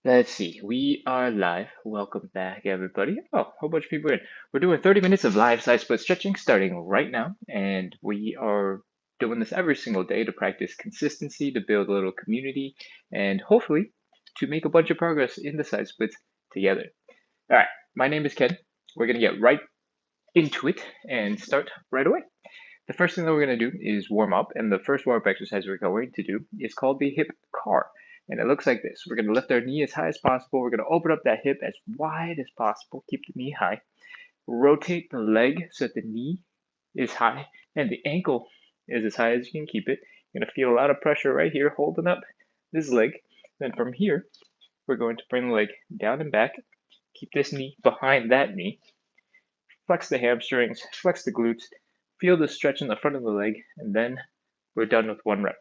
Let's see. We are live. Welcome back, everybody. Oh, a whole bunch of people in. We're doing 30 minutes of live side split stretching starting right now, and we are doing this every single day to practice consistency, to build a little community, and hopefully to make a bunch of progress in the side splits together. All right, my name is Ken. We're going to get right into it and start right away. The first thing that we're going to do is warm up, and the first warm up exercise we're going to do is called the hip car. And it looks like this. We're going to lift our knee as high as possible. We're going to open up that hip as wide as possible. Keep the knee high. Rotate the leg so that the knee is high and the ankle is as high as you can keep it. You're going to feel a lot of pressure right here holding up this leg. Then from here, we're going to bring the leg down and back. Keep this knee behind that knee. Flex the hamstrings, flex the glutes, feel the stretch in the front of the leg, and then we're done with one rep.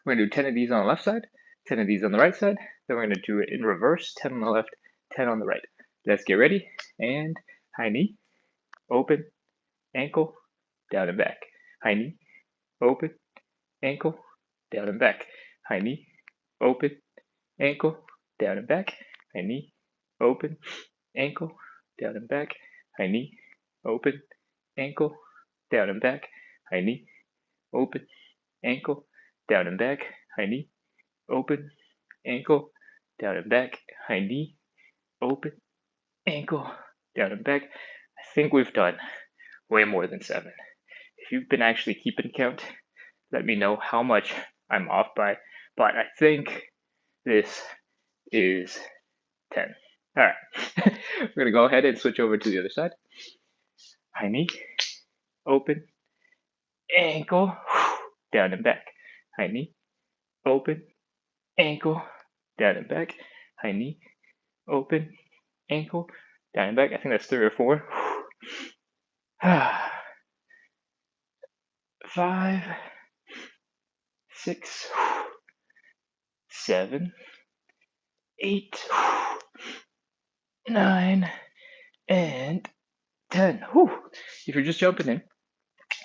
We're going to do 10 of these on the left side, 10 of these on the right side, then we're going to do it in reverse, 10 on the left, 10 on the right. Let's get ready, and high knee, open, ankle, down and back. High knee, open, ankle, down and back. High knee, open, ankle, down and back. High knee, open, ankle, down and back. High knee, open, ankle, down and back. High knee, open, ankle, down and back. High knee, open, ankle, down and back. High knee, open, ankle, down and back. I think we've done way more than 7. If you've been actually keeping count, let me know how much I'm off by, but I think this is 10. All right, we're gonna go ahead and switch over to the other side. High knee, open, ankle, down and back. High knee, open, ankle, down and back. High knee, open, ankle, down and back. I think that's 3 or 4. 5, 6, 7, 8, 9, and 10. If you're just jumping in,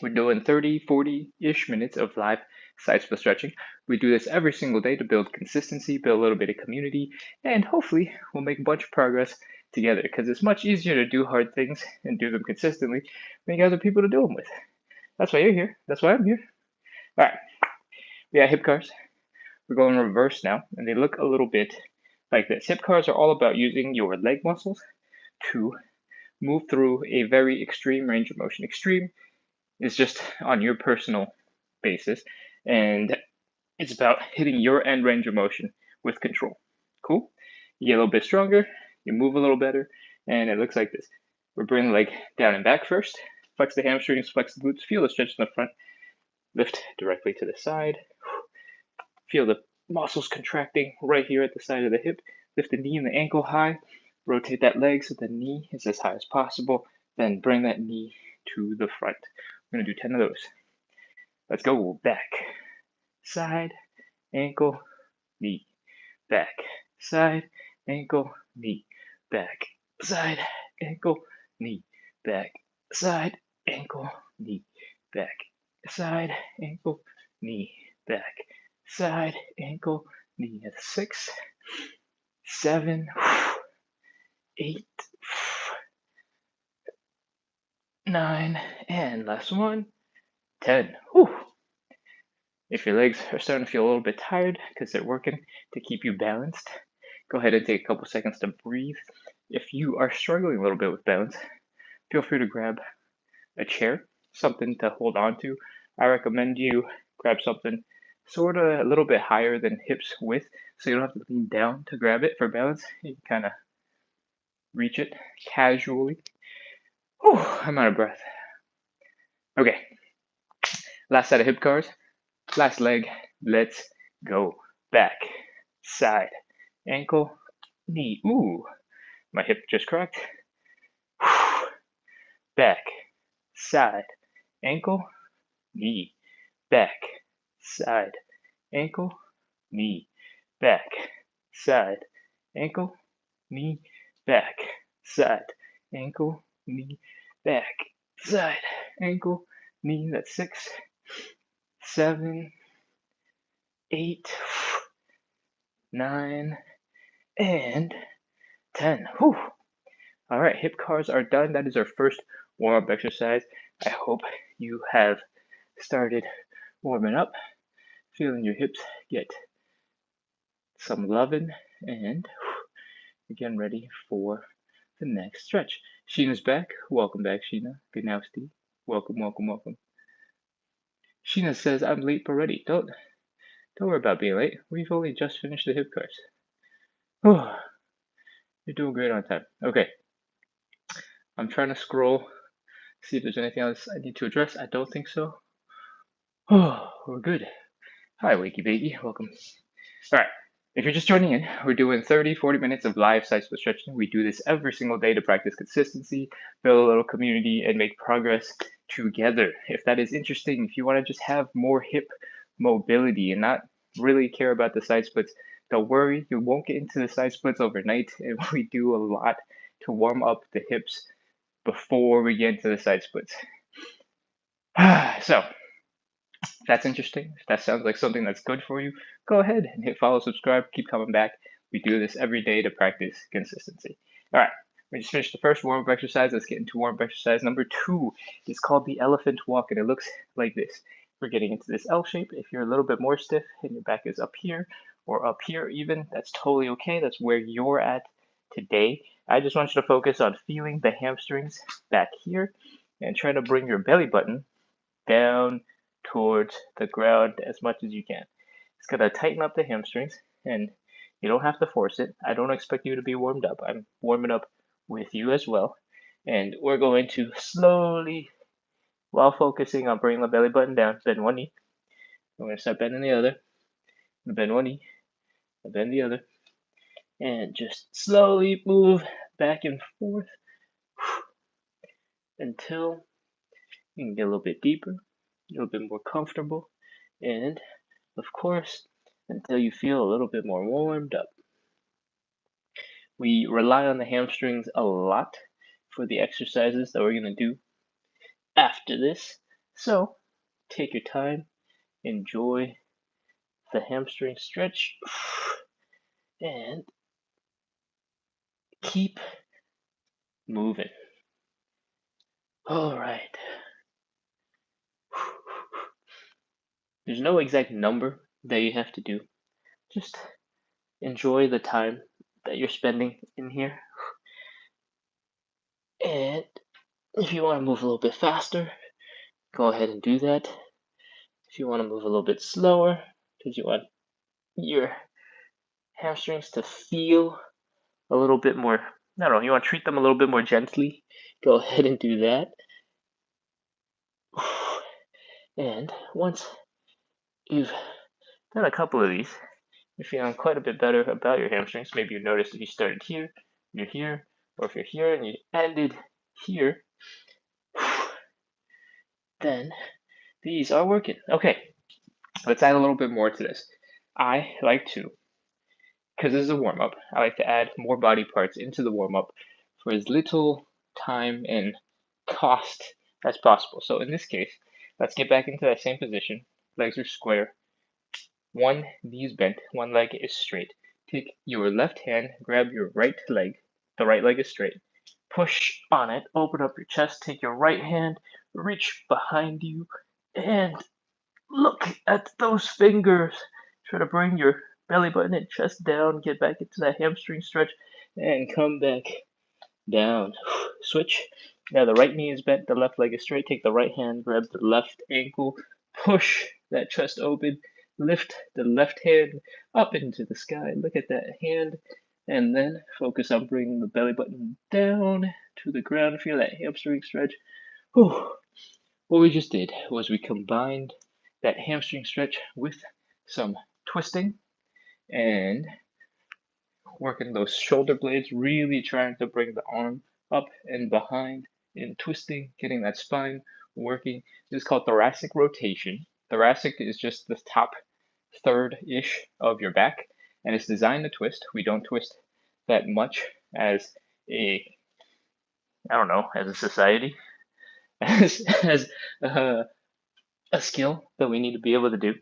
we're doing 30, 40-ish minutes of live side split stretching. We do this every single day to build consistency, build a little bit of community, and hopefully we'll make a bunch of progress together because it's much easier to do hard things and do them consistently when you got other people to do them with. That's why you're here. That's why I'm here. All right. We got hip cars. We're going reverse now, and they look a little bit like this. Hip cars are all about using your leg muscles to move through a very extreme range of motion. Extreme is just on your personal basis, and it's about hitting your end range of motion with control. Cool? You get a little bit stronger, you move a little better, and it looks like this. We're bringing the leg down and back first. Flex the hamstrings, flex the glutes, feel the stretch in the front. Lift directly to the side. Feel the muscles contracting right here at the side of the hip. Lift the knee and the ankle high. Rotate that leg so the knee is as high as possible. Then bring that knee to the front. We're going to do 10 of those. Let's go. Back, side, ankle, knee, back, side, ankle, knee, back, side, ankle, knee, back, side, ankle, knee, back, side, ankle, knee, back, side, ankle, knee. At 6, 7, 8, 9, and last one, 10. If your legs are starting to feel a little bit tired because they're working to keep you balanced, go ahead and take a couple seconds to breathe. If you are struggling a little bit with balance, feel free to grab a chair, something to hold on to. I recommend you grab something sort of a little bit higher than hips width so you don't have to lean down to grab it for balance. You can kind of reach it casually. I'm out of breath. Okay, last set of hip cars, last leg, let's go. Back, side, ankle, knee. My hip just cracked. Back, side, ankle, knee, back, side, ankle, knee, back, side, ankle, knee, back, side, ankle, knee, back, side, ankle, knee. That's 6, 7, 8, 9, and 10. Whew. All right, hip cars are done. That is our first warm-up exercise. I hope you have started warming up, feeling your hips get some loving, and you're getting ready for the next stretch. Sheena's back. Welcome back, Sheena. Good now, Steve. Welcome, welcome, welcome. Sheena says, I'm late already. Don't worry about being late. We've only just finished the hip cars. Oh, you're doing great on time. Okay. I'm trying to scroll, see if there's anything else I need to address. I don't think so. Oh, we're good. Hi, Wakey Bakey. Welcome. All right. If you're just joining in, we're doing 30, 40 minutes of live side split stretching. We do this every single day to practice consistency, build a little community, and make progress together. If that is interesting, if you want to just have more hip mobility and not really care about the side splits, don't worry, you won't get into the side splits overnight. And we do a lot to warm up the hips before we get into the side splits. So, if that's interesting, if that sounds like something that's good for you, go ahead and hit follow, subscribe, keep coming back. We do this every day to practice consistency. All right, we just finished the first warm-up exercise. Let's get into warm-up exercise number 2. It's called the elephant walk, and it looks like this. We're getting into this L shape. If you're a little bit more stiff and your back is up here or up here even, that's totally okay. That's where you're at today. I just want you to focus on feeling the hamstrings back here and try to bring your belly button down towards the ground as much as you can. It's going to tighten up the hamstrings, and you don't have to force it. I don't expect you to be warmed up. I'm warming up with you as well. And we're going to slowly, while focusing on bringing the belly button down, bend one knee. I'm going to start bending the other. Bend one knee, bend the other. And just slowly move back and forth until you can get a little bit deeper, a little bit more comfortable, and of course, until you feel a little bit more warmed up. We rely on the hamstrings a lot for the exercises that we're going to do after this. So take your time, enjoy the hamstring stretch, and keep moving. All right. There's no exact number that you have to do. Just enjoy the time that you're spending in here. And if you want to move a little bit faster, go ahead and do that. If you want to move a little bit slower, because you want your hamstrings to feel a little bit more, I don't know, you want to treat them a little bit more gently, go ahead and do that. And once you've done a couple of these, you're feeling quite a bit better about your hamstrings. Maybe you noticed if you started here, you're here, or if you're here and you ended here, then these are working. Okay, let's add a little bit more to this. I like to, because this is a warm-up, I like to add more body parts into the warm-up for as little time and cost as possible. So in this case, let's get back into that same position. Legs are square. One knee is bent, one leg is straight. Take your left hand, grab your right leg. The right leg is straight. Push on it, open up your chest, take your right hand, reach behind you, and look at those fingers. Try to bring your belly button and chest down, get back into that hamstring stretch, and come back down. Switch. Now the right knee is bent, the left leg is straight. Take the right hand, grab the left ankle, push that chest open, lift the left hand up into the sky. Look at that hand, and then focus on bringing the belly button down to the ground. Feel that hamstring stretch. Whew. What we just did was we combined that hamstring stretch with some twisting and working those shoulder blades, really trying to bring the arm up and behind and twisting, getting that spine working. This is called thoracic rotation. Thoracic is just the top third-ish of your back, and it's designed to twist. We don't twist that much as a society, as a skill that we need to be able to do.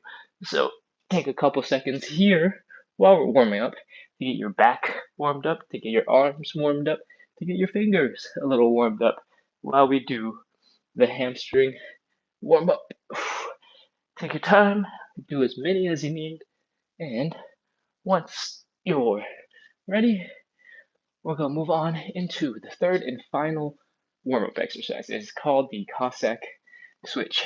So take a couple seconds here while we're warming up to get your back warmed up, to get your arms warmed up, to get your fingers a little warmed up while we do the hamstring warm up. Take your time, do as many as you need, and once you're ready, we're going to move on into the third and final warm-up exercise. It's called the Cossack switch.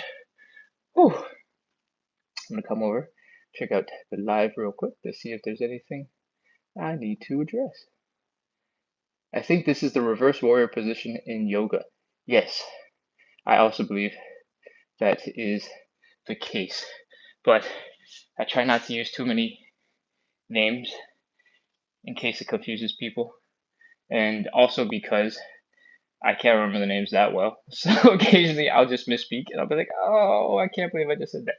Whew. I'm going to come over, check out the live real quick to see if there's anything I need to address. I think this is the reverse warrior position in yoga. Yes, I also believe that is the case, but I try not to use too many names in case it confuses people, and also because I can't remember the names that well, so occasionally I'll just misspeak and I'll be like, oh, I can't believe I just said that.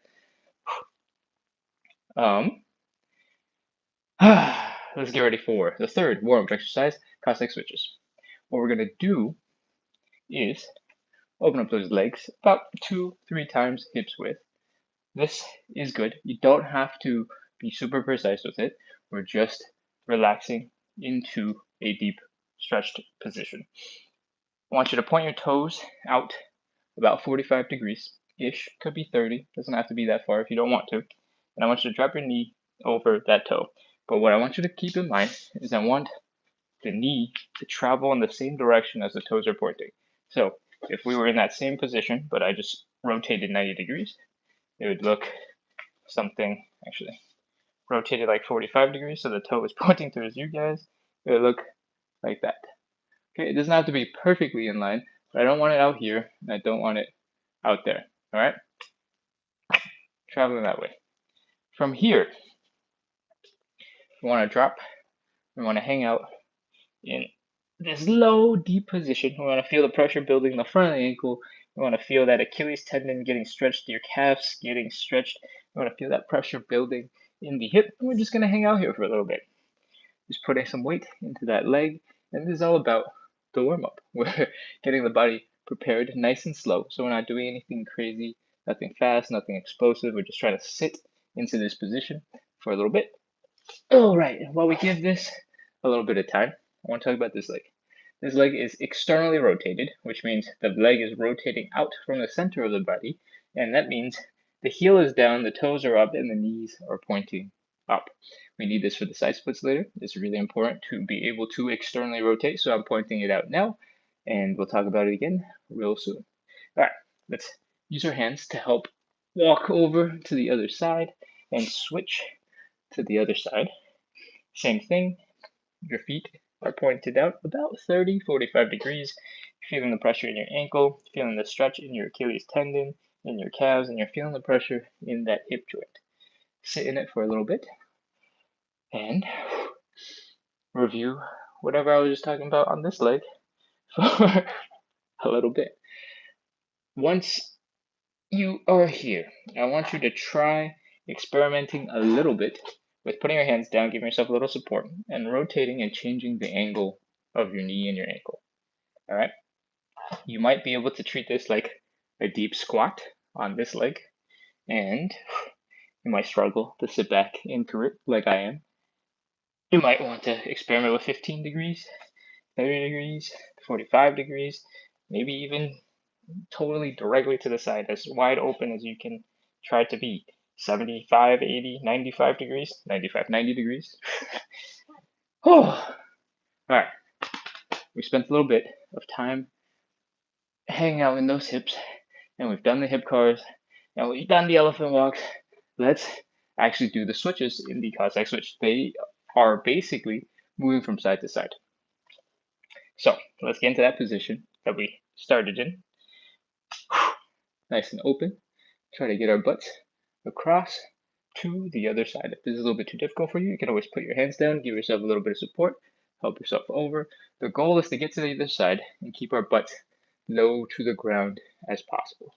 Let's get ready for the third warm-up exercise, Cossack switches. What we're gonna do is open up those legs about 2-3 times hips width. This is good. You don't have to be super precise with it. We're just relaxing into a deep stretched position. I want you to point your toes out about 45 degrees-ish. Could be 30. Doesn't have to be that far if you don't want to. And I want you to drop your knee over that toe. But what I want you to keep in mind is I want the knee to travel in the same direction as the toes are pointing. So if we were in that same position, but I just rotated 90 degrees, it would look something, actually, rotated like 45 degrees, so the toe is pointing towards you guys, it would look like that. Okay, it doesn't have to be perfectly in line, but I don't want it out here, and I don't want it out there, all right? Traveling that way. From here, we want to drop, we want to hang out in this low, deep position. We want to feel the pressure building in the front of the ankle. We want to feel that Achilles tendon getting stretched, your calves getting stretched. We want to feel that pressure building in the hip. And we're just going to hang out here for a little bit. Just putting some weight into that leg. And this is all about the warm-up. We're getting the body prepared nice and slow. So we're not doing anything crazy, nothing fast, nothing explosive. We're just trying to sit into this position for a little bit. All right, while we give this a little bit of time, I want to talk about this leg. This leg is externally rotated, which means the leg is rotating out from the center of the body, and that means the heel is down, the toes are up, and the knees are pointing up. We need this for the side splits later. It's really important to be able to externally rotate, so I'm pointing it out now, and we'll talk about it again real soon. All right, let's use our hands to help walk over to the other side and switch to the other side. Same thing, your feet are pointed out about 30-45 degrees. You're feeling the pressure in your ankle, feeling the stretch in your Achilles tendon, in your calves, and you're feeling the pressure in that hip joint. Sit in it for a little bit and review whatever I was just talking about on this leg for a little bit. Once you are here, I want you to try experimenting a little bit with putting your hands down, giving yourself a little support, and rotating and changing the angle of your knee and your ankle. All right? You might be able to treat this like a deep squat on this leg, and you might struggle to sit back into it like I am. You might want to experiment with 15 degrees, 30 degrees, 45 degrees, maybe even totally directly to the side, as wide open as you can try to be. 75, 80, 95 degrees, 95, 90 degrees. Oh, all right. We spent a little bit of time hanging out in those hips, and we've done the hip cars, and we've done the elephant walks. Let's actually do the switches in the Cossack switch. They are basically moving from side to side. So let's get into that position that we started in. Nice and open. Try to get our butts across to the other side. If this is a little bit too difficult for you, you can always put your hands down, give yourself a little bit of support, help yourself over. The goal is to get to the other side and keep our butts low to the ground as possible.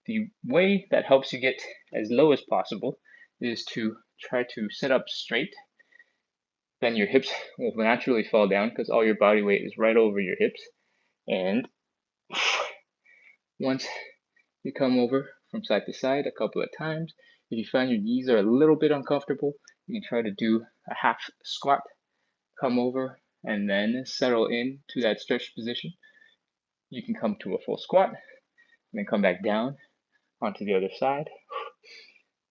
The way that helps you get as low as possible is to try to sit up straight. Then your hips will naturally fall down because all your body weight is right over your hips. And once you come over from side to side a couple of times, if you find your knees are a little bit uncomfortable, you can try to do a half squat, come over and then settle in to that stretched position. You can come to a full squat and then come back down onto the other side.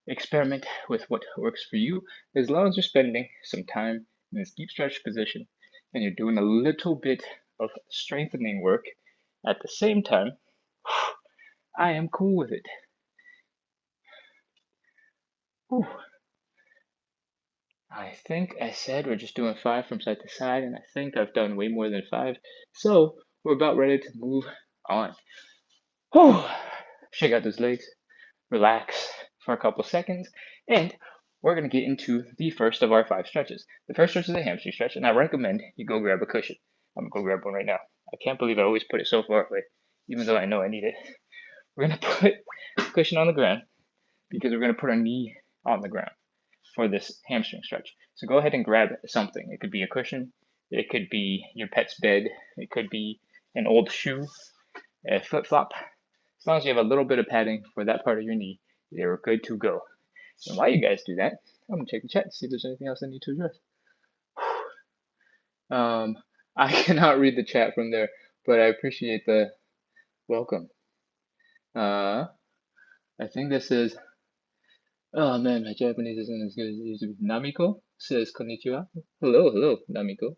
Experiment with what works for you, as long as you're spending some time in this deep stretch position and you're doing a little bit of strengthening work at the same time. I am cool with it. Whew. I think I said we're just doing 5 from side to side, and I think I've done way more than 5. So we're about ready to move on. Whew. Shake out those legs, relax for a couple seconds, and we're going to get into the first of our 5 stretches. The first stretch is a hamstring stretch, and I recommend you go grab a cushion. I'm going to go grab one right now. I can't believe I always put it so far away, even though I know I need it. We're going to put a cushion on the ground because we're going to put our knee on the ground for this hamstring stretch. So go ahead and grab something. It could be a cushion, it could be your pet's bed, it could be an old shoe, a flip-flop. As long as you have a little bit of padding for that part of your knee, you're good to go. And while you guys do that, I'm gonna check the chat to see if there's anything else I need to address. I cannot read the chat from there, but I appreciate the welcome. I think this is, oh man, my Japanese isn't as good as it used to be. Namiko says konnichiwa. Hello, Namiko.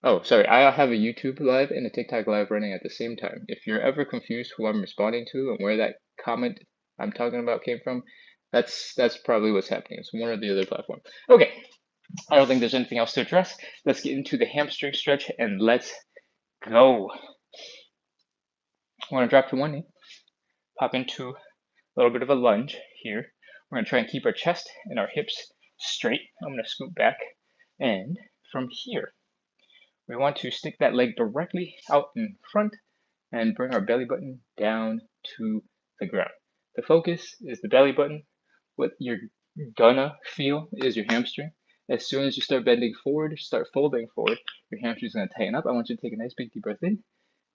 Oh, sorry, I have a YouTube live and a TikTok live running at the same time. If you're ever confused who I'm responding to and where that comment I'm talking about came from, that's probably what's happening. It's one or the other platform. Okay, I don't think there's anything else to address. Let's get into the hamstring stretch and let's go. We're gonna drop to one knee, pop into a little bit of a lunge here. We're gonna try and keep our chest and our hips straight. I'm gonna scoot back, and from here, we want to stick that leg directly out in front and bring our belly button down to the ground. The focus is the belly button. What you're gonna feel is your hamstring. As soon as you start bending forward, start folding forward, your hamstring's gonna tighten up. I want you to take a nice big deep breath in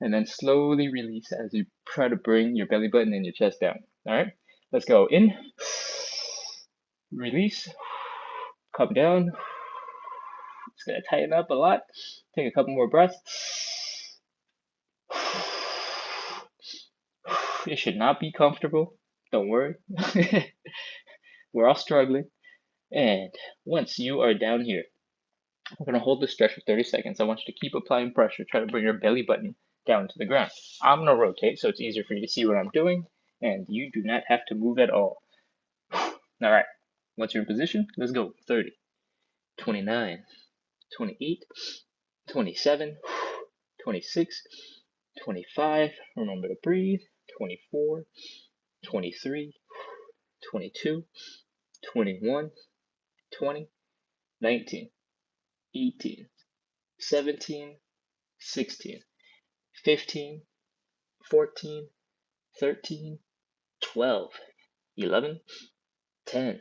and then slowly release as you try to bring your belly button and your chest down. All right, let's go. In, release, come down. It's gonna tighten up a lot. Take a couple more breaths. It should not be comfortable. Don't worry. We're all struggling. And once you are down here, we're going to hold the stretch for 30 seconds. I want you to keep applying pressure. Try to bring your belly button down to the ground. I'm going to rotate so it's easier for you to see what I'm doing. And you do not have to move at all. All right. Once you're in position, let's go. 30, 29, 28, 27, 26, 25. Remember to breathe. 24, 23, 22, 21, 20, 19, 18, 17, 16, 15, 14, 13, 12, 11, 10,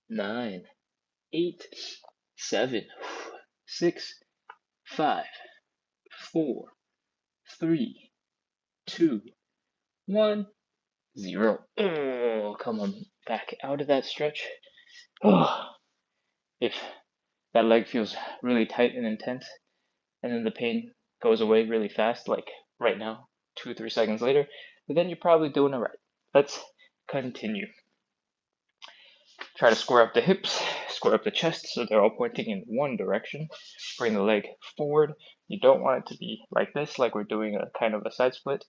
9, 8, 7, 6, 5, 4, 3, 2, 1, 0. Oh, come on, back out of that stretch. Oh, if that leg feels really tight and intense, and then the pain goes away really fast, like right now, 2-3 seconds later, then you're probably doing it right. Let's continue. Try to square up the hips, square up the chest so they're all pointing in one direction. Bring the leg forward. You don't want it to be like this, like we're doing a kind of a side split.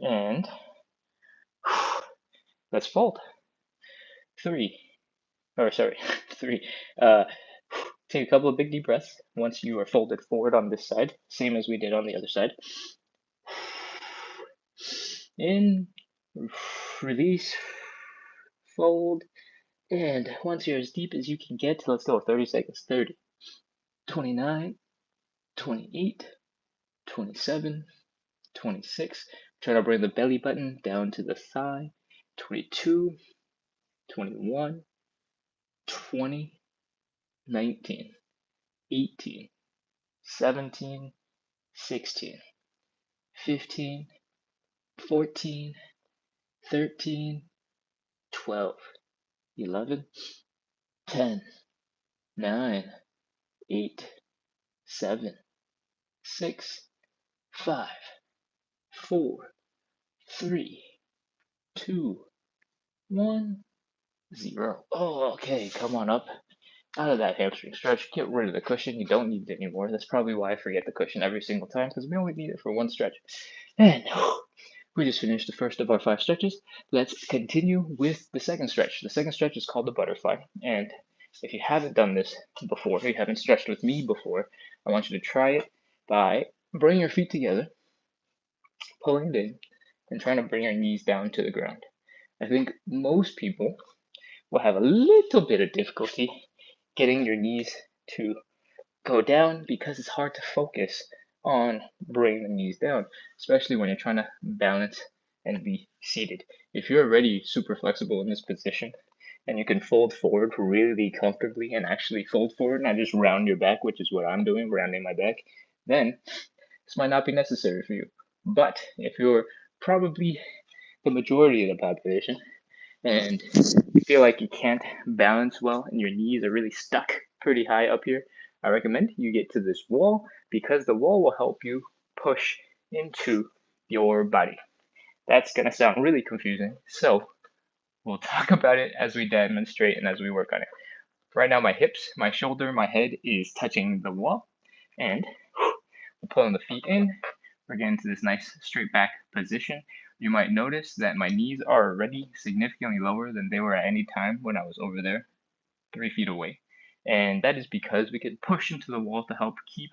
And let's fold. 3. Take a couple of big deep breaths once you are folded forward on this side, same as we did on the other side. In, release, fold, and once you're as deep as you can get, let's go 30 seconds. 30, 29, 28, 27, 26. Try to bring the belly button down to the thigh. 22, 21, 20, 19, 18, 17, 16, 15, 14, 13, 12, 11, 10, 9, 8, 7, 6, 5, 4, 3, 2, 1, 0. Oh, okay, come on up out of that hamstring stretch. Get rid of the cushion. You don't need it anymore. That's probably why I forget the cushion every single time, because we only need it for one stretch. And we just finished the first of our 5 stretches. Let's continue with the second stretch. The second stretch is called the butterfly. And if you haven't done this before, if you haven't stretched with me before, I want you to try it by bringing your feet together, pulling it in, and trying to bring your knees down to the ground. I think most people will have a little bit of difficulty getting your knees to go down because it's hard to focus on bringing the knees down, especially when you're trying to balance and be seated. If you're already super flexible in this position and you can fold forward really comfortably and actually fold forward, not just round your back, which is what I'm doing, rounding my back, then this might not be necessary for you. But if you're probably the majority of the population and you feel like you can't balance well and your knees are really stuck pretty high up here, I recommend you get to this wall because the wall will help you push into your body. That's going to sound really confusing, so we'll talk about it as we demonstrate and as we work on it. Right now, my hips, my shoulder, my head is touching the wall, and we're pulling the feet in. We're getting to this nice straight back position. You might notice that my knees are already significantly lower than they were at any time when I was over there, 3 feet away. And that is because we can push into the wall to help keep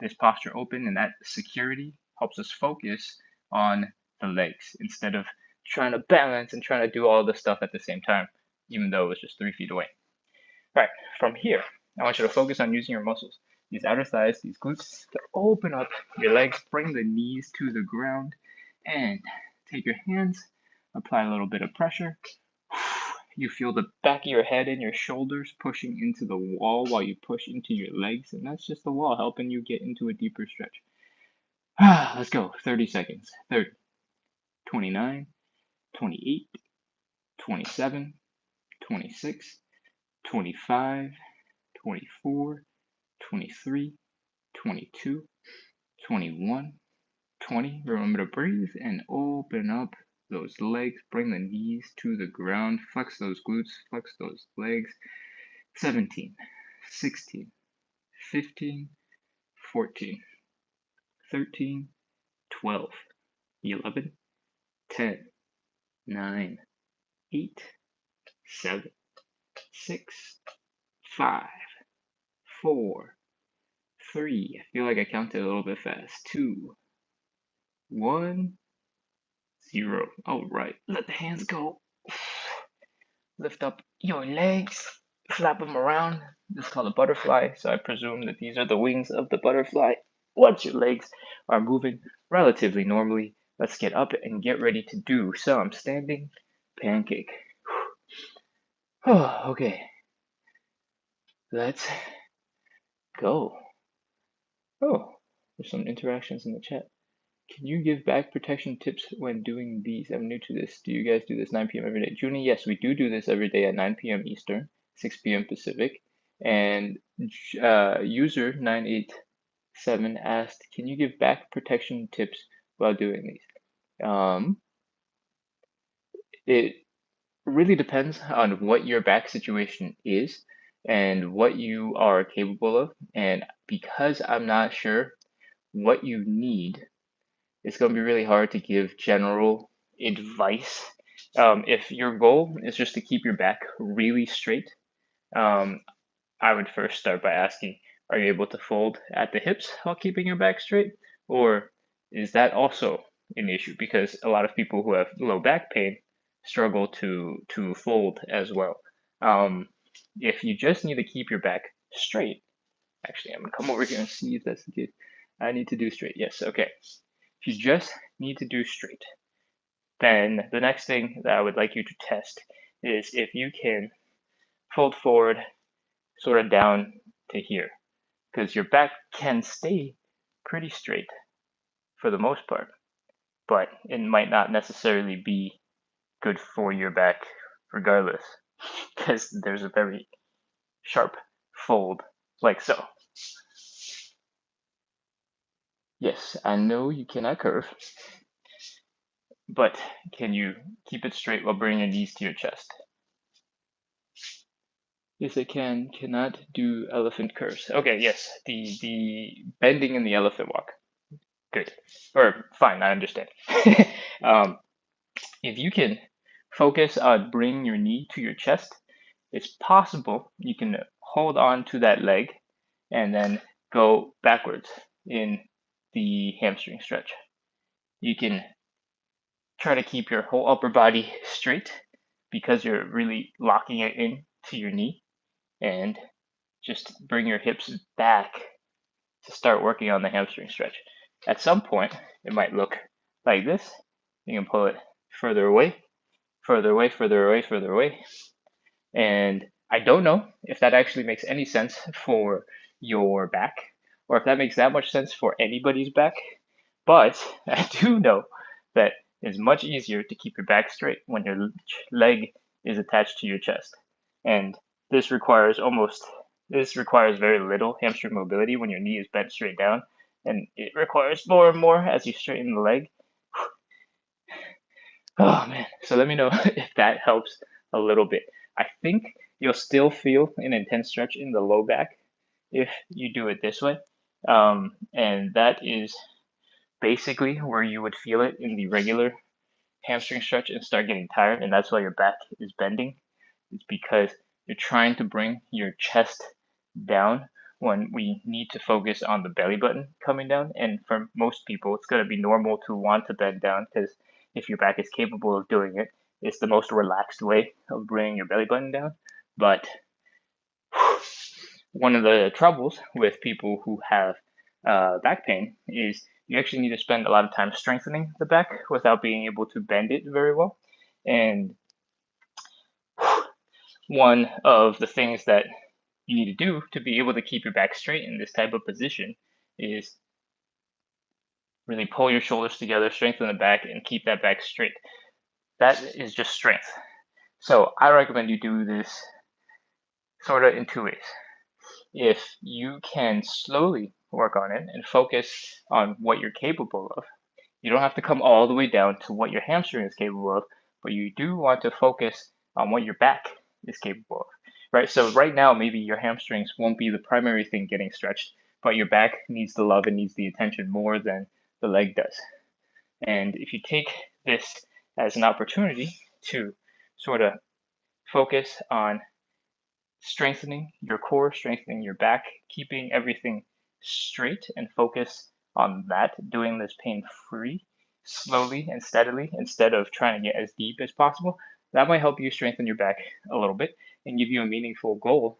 this posture open, and that security helps us focus on the legs instead of trying to balance and trying to do all the stuff at the same time, even though it was just 3 feet away. All right, from here, I want you to focus on using your muscles, these outer thighs, these glutes, to open up your legs, bring the knees to the ground, and take your hands, apply a little bit of pressure. You feel the back of your head and your shoulders pushing into the wall while you push into your legs, and that's just the wall helping you get into a deeper stretch. Let's go. 30 seconds. 30, 29, 28, 27, 26, 25, 24, 23, 22, 21, 20. Remember to breathe and open up those legs. Bring the knees to the ground. Flex those glutes. Flex those legs. 17, 16, 15, 14, 13, 12, 11, 10, 9, 8, 7, 6, 5, 4, 3. I feel like I counted a little bit fast. 2, 1, 0. All right, let the hands go. Lift up your legs, flap them around. This is called a butterfly, so I presume that these are the wings of the butterfly. Once your legs are moving relatively normally, let's get up and get ready to do some standing pancake. Oh, okay, let's go. Oh, there's some interactions in the chat. Can you give back protection tips when doing these? I'm new to this. Do you guys do this 9 p.m. every day? Junie, yes, we do this every day at 9 p.m. Eastern, 6 p.m. Pacific. And user 987 asked, can you give back protection tips while doing these? It really depends on what your back situation is and what you are capable of. And because I'm not sure what you need, it's going to be really hard to give general advice. If your goal is just to keep your back really straight, I would first start by asking, are you able to fold at the hips while keeping your back straight? Or is that also an issue? Because a lot of people who have low back pain struggle to fold as well. If you just need to keep your back straight, actually, I'm going to come over here and see if that's the case. I need to do straight. Yes, okay. If you just need to do straight, then the next thing that I would like you to test is if you can fold forward sort of down to here, because your back can stay pretty straight for the most part, but it might not necessarily be good for your back regardless. because there's a very sharp fold like so. Yes, I know you cannot curve, but can you keep it straight while bringing your knees to your chest? Yes, I can. Cannot do elephant curves. Okay, yes, the bending in the elephant walk. Good. Or fine, I understand. um, if you can focus on bringing your knee to your chest, it's possible you can hold on to that leg and then go backwards in the hamstring stretch. You can try to keep your whole upper body straight because you're really locking it in to your knee, and just bring your hips back to start working on the hamstring stretch. At some point, it might look like this. You can pull it further away, further away, further away, further away. And I don't know if that actually makes any sense for your back, or if that makes that much sense for anybody's back. But I do know that it's much easier to keep your back straight when your leg is attached to your chest. And this requires very little hamstring mobility when your knee is bent straight down, and it requires more and more as you straighten the leg. Oh man. So let me know if that helps a little bit. I think you'll still feel an intense stretch in the low back if you do it this way. And that is basically where you would feel it in the regular hamstring stretch and start getting tired. And that's why your back is bending. It's because you're trying to bring your chest down when we need to focus on the belly button coming down. And for most people, it's going to be normal to want to bend down because if your back is capable of doing it, it's the most relaxed way of bringing your belly button down. But one of the troubles with people who have back pain is you actually need to spend a lot of time strengthening the back without being able to bend it very well. And one of the things that you need to do to be able to keep your back straight in this type of position is really pull your shoulders together, strengthen the back, and keep that back straight. That is just strength. So I recommend you do this sort of in two ways. If you can slowly work on it and focus on what you're capable of, you don't have to come all the way down to what your hamstring is capable of, but you do want to focus on what your back is capable of, right? So right now, maybe your hamstrings won't be the primary thing getting stretched, but your back needs the love and needs the attention more than the leg does. And if you take this as an opportunity to sort of focus on strengthening your core, strengthening your back, keeping everything straight and focus on that, doing this pain free, slowly and steadily, instead of trying to get as deep as possible, that might help you strengthen your back a little bit and give you a meaningful goal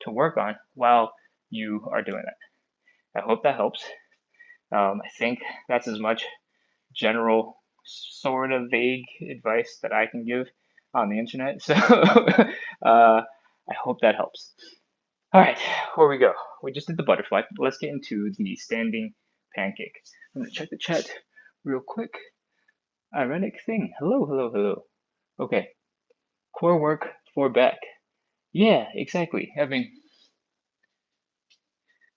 to work on while you are doing that. I hope that helps. I think that's as much general, sort of vague advice that I can give on the internet. So I hope that helps. All right, where we go. We just did the butterfly. Let's get into the standing pancake. I'm gonna check the chat real quick. Ironic thing. Hello, hello, hello. Okay, core work for back. Yeah, exactly. Having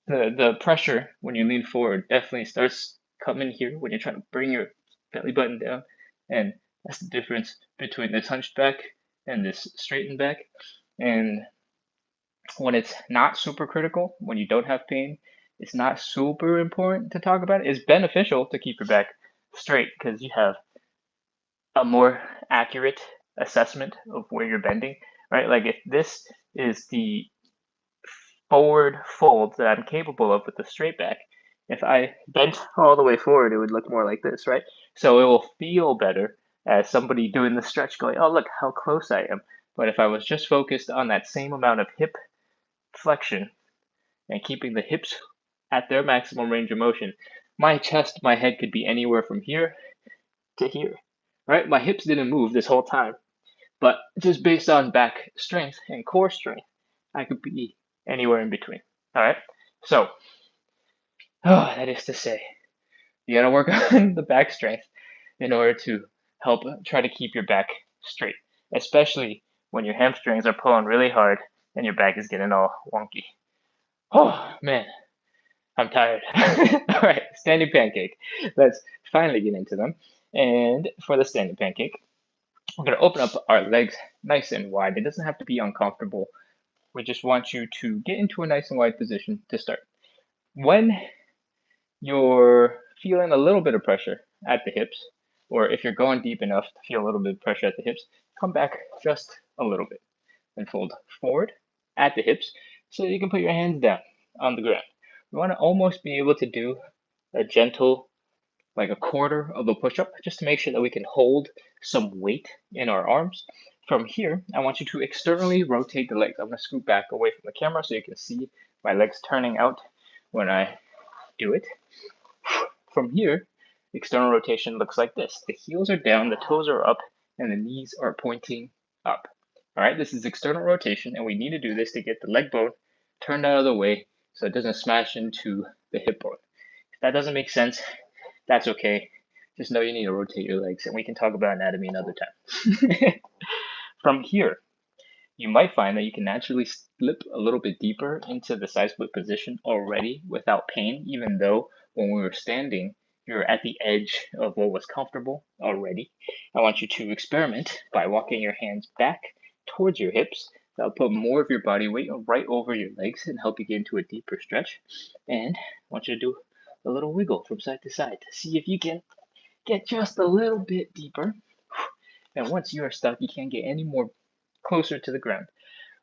the pressure when you lean forward definitely starts coming here when you're trying to bring your belly button down, and that's the difference between this hunched back and this straightened back. And when it's not super critical, when you don't have pain, it's not super important to talk about it. It's beneficial to keep your back straight because you have a more accurate assessment of where you're bending, right? Like if this is the forward fold that I'm capable of with the straight back, if I bent all the way forward, it would look more like this, right? So it will feel better as somebody doing the stretch going, oh, look how close I am. But if I was just focused on that same amount of hip flexion and keeping the hips at their maximum range of motion, my chest, my head could be anywhere from here to here, right? My hips didn't move this whole time, but just based on back strength and core strength, I could be anywhere in between, all right? So, that is to say, you gotta work on the back strength in order to help try to keep your back straight, especially when your hamstrings are pulling really hard and your back is getting all wonky. Oh man, I'm tired. All right, standing pancake. Let's finally get into them. And for the standing pancake, we're going to open up our legs nice and wide. It doesn't have to be uncomfortable. We just want you to get into a nice and wide position to start. When you're feeling a little bit of pressure at the hips, or if you're going deep enough to feel a little bit of pressure at the hips, come back just a little bit and fold forward at the hips so that you can put your hands down on the ground. We want to almost be able to do a gentle, like a quarter of a push-up, just to make sure that we can hold some weight in our arms. From here, I want you to externally rotate the legs. I'm going to scoot back away from the camera so you can see my legs turning out when I do it. From here, external rotation looks like this. The heels are down, the toes are up, and the knees are pointing up. All right, this is external rotation, and we need to do this to get the leg bone turned out of the way so it doesn't smash into the hip bone. If that doesn't make sense, that's okay. Just know you need to rotate your legs, and we can talk about anatomy another time. From here, you might find that you can naturally slip a little bit deeper into the side split position already without pain, even though when we were standing, you're at the edge of what was comfortable already. I want you to experiment by walking your hands back towards your hips. That'll put more of your body weight right over your legs and help you get into a deeper stretch. And I want you to do a little wiggle from side to side to see if you can get just a little bit deeper. And once you are stuck, you can't get any more closer to the ground.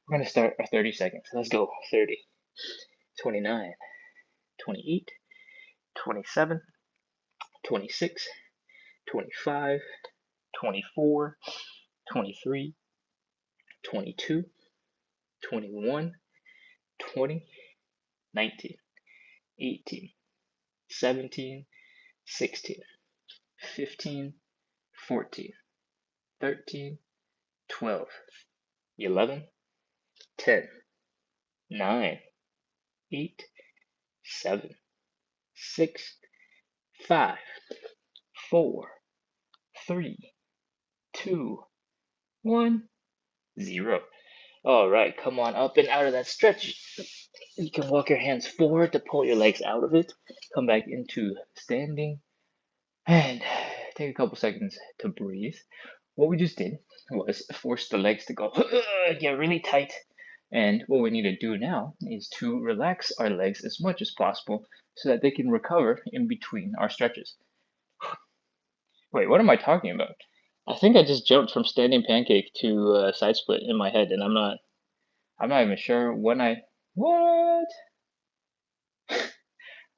We're going to start our 30 seconds. Let's go. 30, 29, 28, 27, 26, 25, 24, 23, 22, 21, 20, 19, 18, 17, 16, 15, 14, 13, 12, 11, 10, 9, 8, 7, 6, 5, 4, 3, 2, 1, 0. All right, come on up and out of that stretch. You can walk your hands forward to pull your legs out of it. Come back into standing and take a couple seconds to breathe. What we just did was force the legs to go get really tight. And what we need to do now is to relax our legs as much as possible so that they can recover in between our stretches. Wait, what am I talking about? I think I just jumped from standing pancake to side split in my head, and I'm not even sure when what?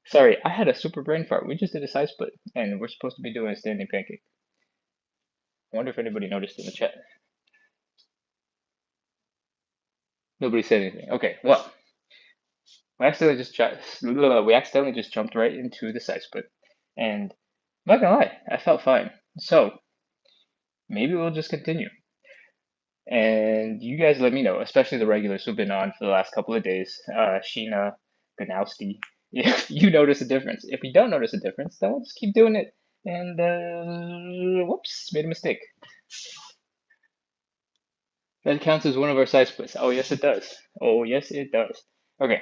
Sorry, I had a super brain fart. We just did a side split, and we're supposed to be doing a standing pancake. I wonder if anybody noticed in the chat. Nobody said anything. Okay, well, we accidentally just jumped right into the side split, and I'm not gonna lie, I felt fine. So maybe we'll just continue. And you guys let me know, especially the regulars who've been on for the last couple of days, Sheena, Ganowski, if you notice a difference. If you don't notice a difference, then we'll just keep doing it. And whoops, made a mistake. That counts as one of our side splits. Oh, yes, it does. Oh, yes, it does. Okay.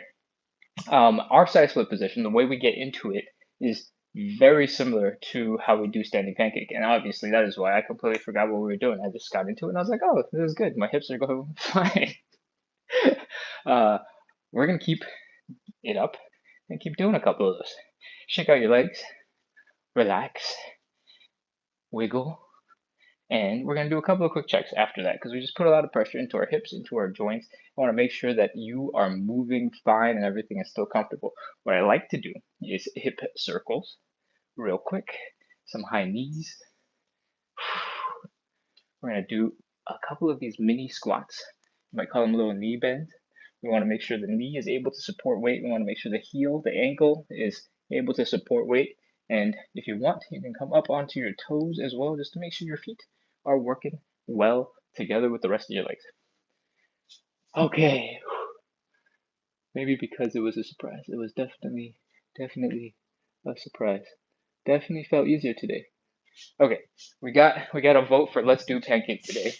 Our side split position, the way we get into it is very similar to how we do standing pancake. And obviously that is why I completely forgot what we were doing. I just got into it and I was like, oh, this is good. My hips are going fine. We're going to keep it up and keep doing a couple of those. Shake out your legs, relax, wiggle, and we're going to do a couple of quick checks after that because we just put a lot of pressure into our hips, into our joints. I want to make sure that you are moving fine and everything is still comfortable. What I like to do is hip circles real quick, some high knees. We're going to do a couple of these mini squats. You might call them little knee bends. We want to make sure the knee is able to support weight. We want to make sure the heel, the ankle is able to support weight. And if you want, you can come up onto your toes as well, just to make sure your feet are working well together with the rest of your legs. Okay. Maybe because it was a surprise. It was definitely a surprise. Definitely felt easier today. Okay, we got a vote for let's do pancake today.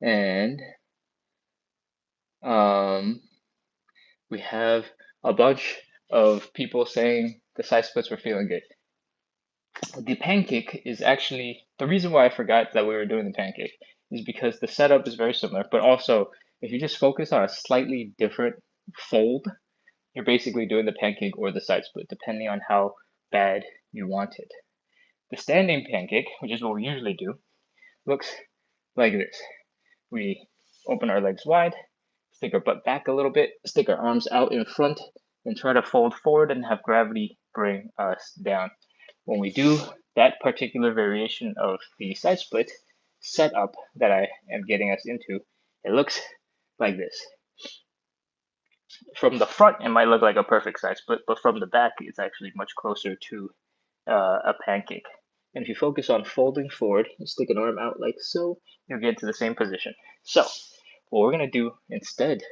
And We have a bunch of people saying the side splits were feeling good. The pancake is actually the reason why I forgot that we were doing the pancake is because the setup is very similar, but also if you just focus on a slightly different fold, you're basically doing the pancake or the side split, depending on how bad you want it. The standing pancake, which is what we usually do, looks like this. We open our legs wide, stick our butt back a little bit, stick our arms out in front, and try to fold forward and have gravity bring us down. When we do that particular variation of the side split setup that I am getting us into, it looks like this. From the front, it might look like a perfect side split, but from the back, it's actually much closer to a pancake. And if you focus on folding forward, you stick an arm out like so, you'll get to the same position. So what we're going to do instead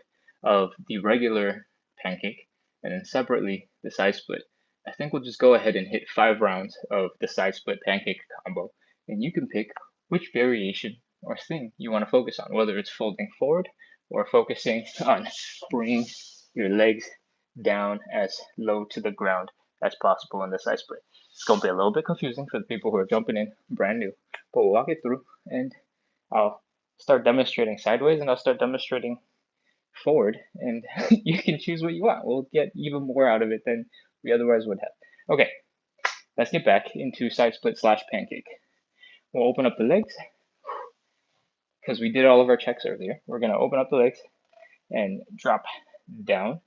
of the regular pancake and then separately the side split, I think we'll just go ahead and hit 5 rounds of the side split pancake combo. And you can pick which variation or thing you want to focus on, whether it's folding forward or focusing on bringing your legs down as low to the ground as possible in the side split. It's going to be a little bit confusing for the people who are jumping in brand new, but we'll walk it through and I'll start demonstrating sideways and I'll start demonstrating forward and you can choose what you want. We'll get even more out of it than we otherwise would have. Okay, let's get back into side split / pancake. We'll open up the legs because we did all of our checks earlier. We're going to open up the legs and drop down.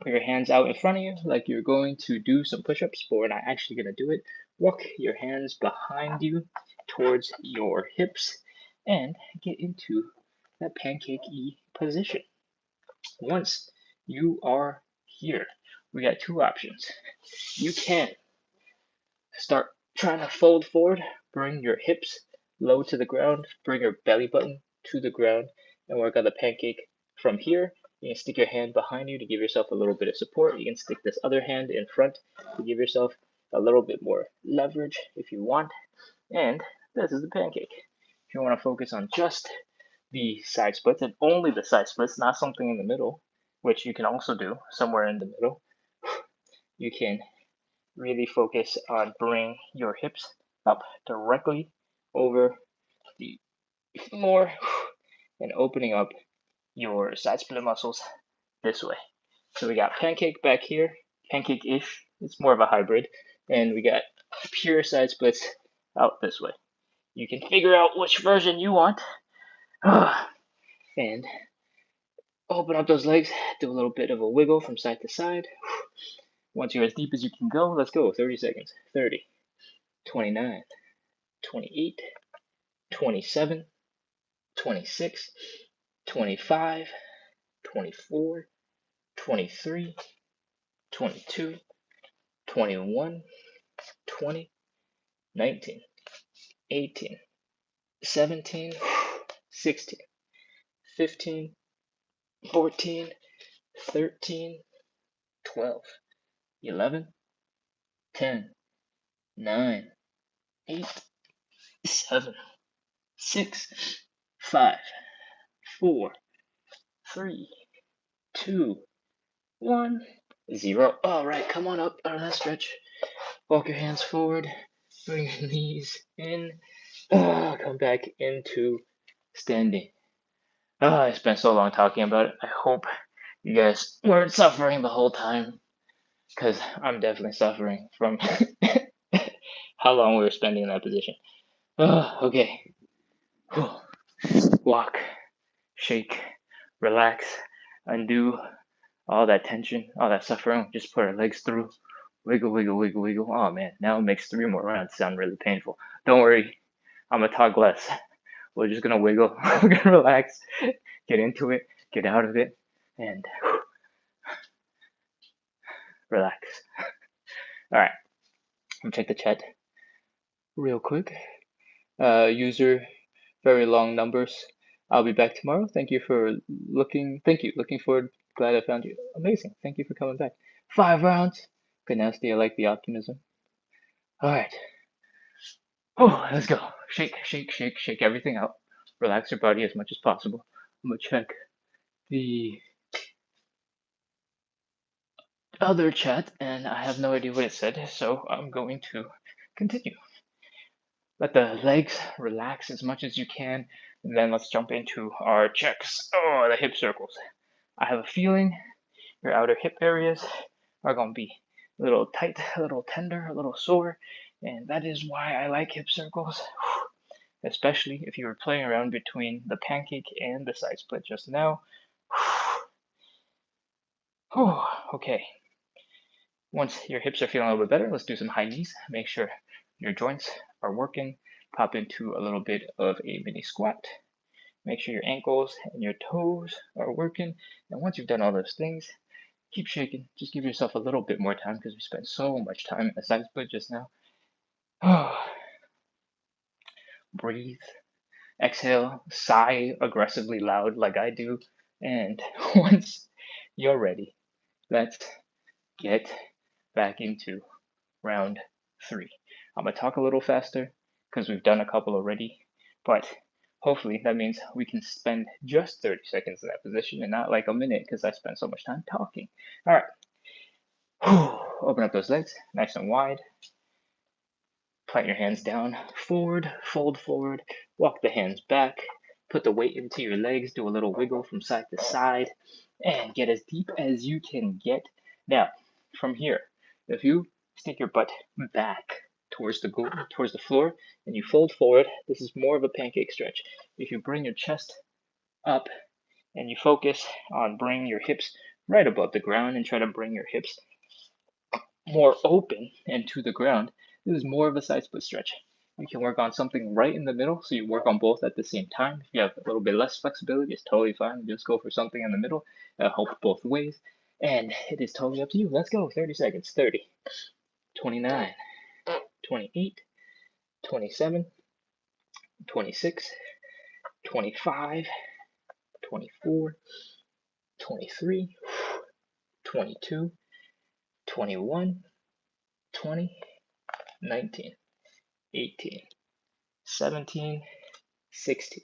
Put your hands out in front of you like you're going to do some push-ups, but we're not actually going to do it. Walk your hands behind you towards your hips and get into that pancake-y position. Once you are here, we got 2 options. You can start trying to fold forward, bring your hips low to the ground, bring your belly button to the ground, and work on the pancake from here. You can stick your hand behind you to give yourself a little bit of support. You can stick this other hand in front to give yourself a little bit more leverage if you want. And this is the pancake. If you want to focus on just the side splits and only the side splits, not something in the middle, which you can also do somewhere in the middle, you can really focus on bringing your hips up directly over the floor and opening up your side split muscles this way. So we got pancake back here, pancake-ish, it's more of a hybrid, and we got pure side splits out this way. You can figure out which version you want and open up those legs, do a little bit of a wiggle from side to side. Once you're as deep as you can go, let's go. 30 seconds. 30, 29, 28, 27, 26, 25, 24, 23, 22, 21, 20, 19, 18, 17, 16, 15, 14, 13, 12, 11, 10, 9, 8, 7, 6, 5, 4, 3, 2, 1, 0. All right, come on up out of that stretch. Walk your hands forward. Bring your knees in. Come back into standing. I spent so long talking about it. I hope you guys weren't suffering the whole time, because I'm definitely suffering from how long we were spending in that position. Okay. Walk, shake, relax, undo all that tension, all that suffering. Just put our legs through. Wiggle, wiggle, wiggle, wiggle. Oh man, now it makes 3 more rounds sound really painful. Don't worry, I'm gonna talk less. We're just gonna wiggle. We're gonna relax, get into it, get out of it, and relax. All right, let me check the chat real quick. User, very long numbers. I'll be back tomorrow. Thank you for looking. Thank you. Looking forward. Glad I found you. Amazing. Thank you for coming back. 5 rounds. Good nasty. I like the optimism. All right. Oh, let's go. Shake, shake, shake, shake everything out. Relax your body as much as possible. I'm gonna check the other chat and I have no idea what it said, so I'm going to continue. Let the legs relax as much as you can, and then let's jump into our checks. Oh, the hip circles. I have a feeling your outer hip areas are going to be a little tight, a little tender, a little sore, and that is why I like hip circles, especially if you were playing around between the pancake and the side split just now. Okay. Once your hips are feeling a little bit better, let's do some high knees. Make sure your joints are working. Pop into a little bit of a mini squat. Make sure your ankles and your toes are working. And once you've done all those things, keep shaking. Just give yourself a little bit more time because we spent so much time in the side split just now. Breathe. Exhale. Sigh aggressively loud like I do. And once you're ready, let's get back into round 3. I'm going to talk a little faster because we've done a couple already, but hopefully that means we can spend just 30 seconds in that position and not like a minute because I spent so much time talking. All right. Open up those legs nice and wide. Plant your hands down, forward, fold forward, walk the hands back, put the weight into your legs, do a little wiggle from side to side, and get as deep as you can get. Now, from here, if you stick your butt back towards the floor and you fold forward, this is more of a pancake stretch. If you bring your chest up and you focus on bringing your hips right above the ground and try to bring your hips more open and to the ground, this is more of a side split stretch. You can work on something right in the middle, so you work on both at the same time. If you have a little bit less flexibility, it's totally fine. Just go for something in the middle. It'll help both ways. And it is totally up to you. Let's go. 30 seconds. 30, 29, 28, 27, 26, 25, 24, 23, 22, 21, 20, 19, 18, 17, 16,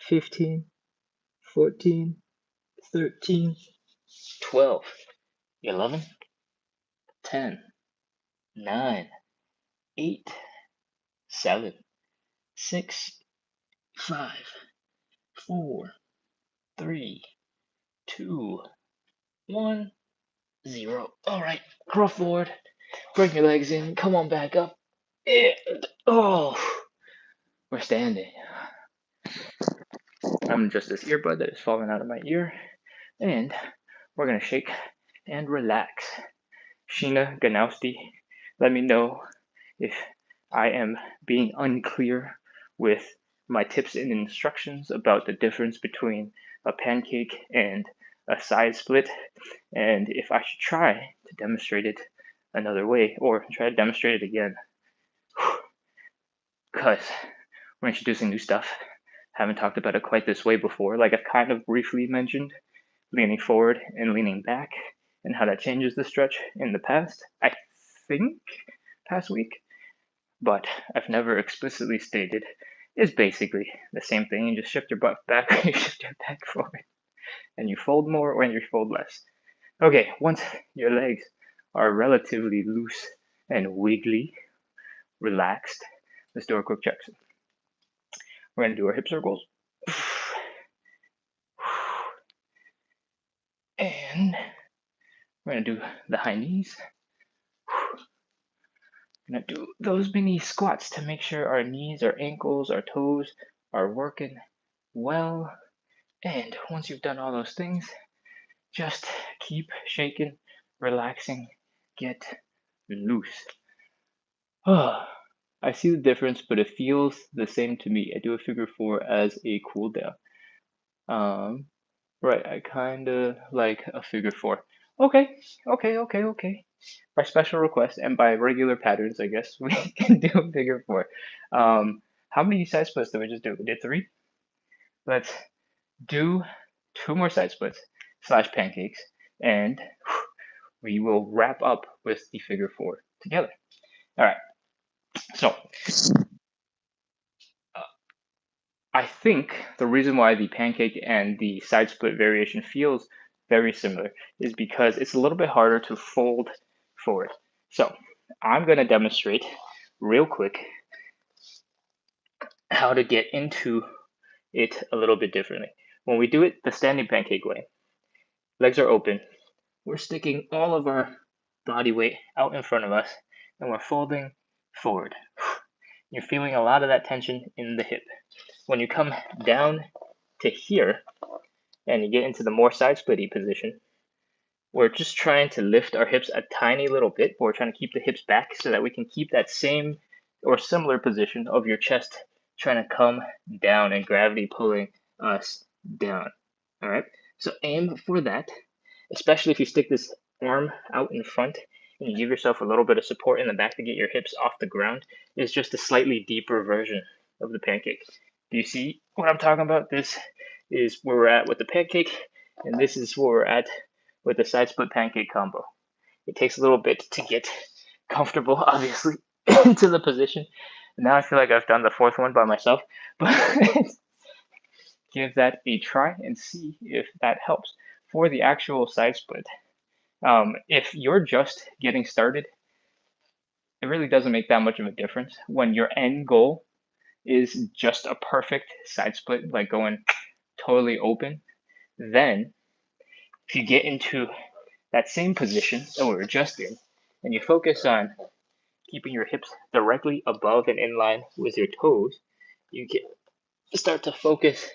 15, 14, 13, 12, 11, 10, 9, 8, 7, 6, 5, 4, 3, 2, 1, 0. All right, crawl forward, bring your legs in, come on back up, and we're standing. I'm just this earbud that is falling out of my ear, and we're gonna shake and relax. Sheena Ganowski, let me know if I am being unclear with my tips and instructions about the difference between a pancake and a side split, and if I should try to demonstrate it another way or try to demonstrate it again. Because we're introducing new stuff. Haven't talked about it quite this way before. Like I've kind of briefly mentioned leaning forward and leaning back and how that changes the stretch in the past, I think past week, but I've never explicitly stated is basically the same thing. You just shift your butt back, you shift your back forward, and you fold more or you fold less. Okay, once your legs are relatively loose and wiggly, relaxed, let's do our quick checks. We're going to do our hip circles. And we're going to do the high knees. We're going to do those mini squats to make sure our knees, our ankles, our toes are working well. And once you've done all those things, just keep shaking, relaxing, get loose. I see the difference, but it feels the same to me. I do a figure 4 as a cool down. Right, I kind of like a figure 4. Okay. By special request and by regular patterns, I guess, we can do a figure 4. How many side splits did we just do? We did 3? Let's do 2 more side splits / pancakes, and we will wrap up with the figure 4 together. All right, so I think the reason why the pancake and the side split variation feels very similar is because it's a little bit harder to fold forward. So I'm going to demonstrate real quick how to get into it a little bit differently. When we do it the standing pancake way, legs are open, we're sticking all of our body weight out in front of us, and we're folding forward. You're feeling a lot of that tension in the hip. When you come down to here, and you get into the more side splitty position, we're just trying to lift our hips a tiny little bit, but we're trying to keep the hips back so that we can keep that same or similar position of your chest trying to come down and gravity pulling us down. All right, so aim for that, especially if you stick this arm out in front and you give yourself a little bit of support in the back to get your hips off the ground. Is just a slightly deeper version of the pancake. Do you see what I'm talking about? This is where we're at with the pancake, and this is where we're at with the side split pancake combo. It takes a little bit to get comfortable, obviously, into the position. Now I feel like I've done the fourth one by myself, but give that a try and see if that helps. For the actual side split, if you're just getting started, it really doesn't make that much of a difference. When your end goal is just a perfect side split, like going totally open, then if you get into that same position that we were just in, and you focus on keeping your hips directly above and in line with your toes, you can start to focus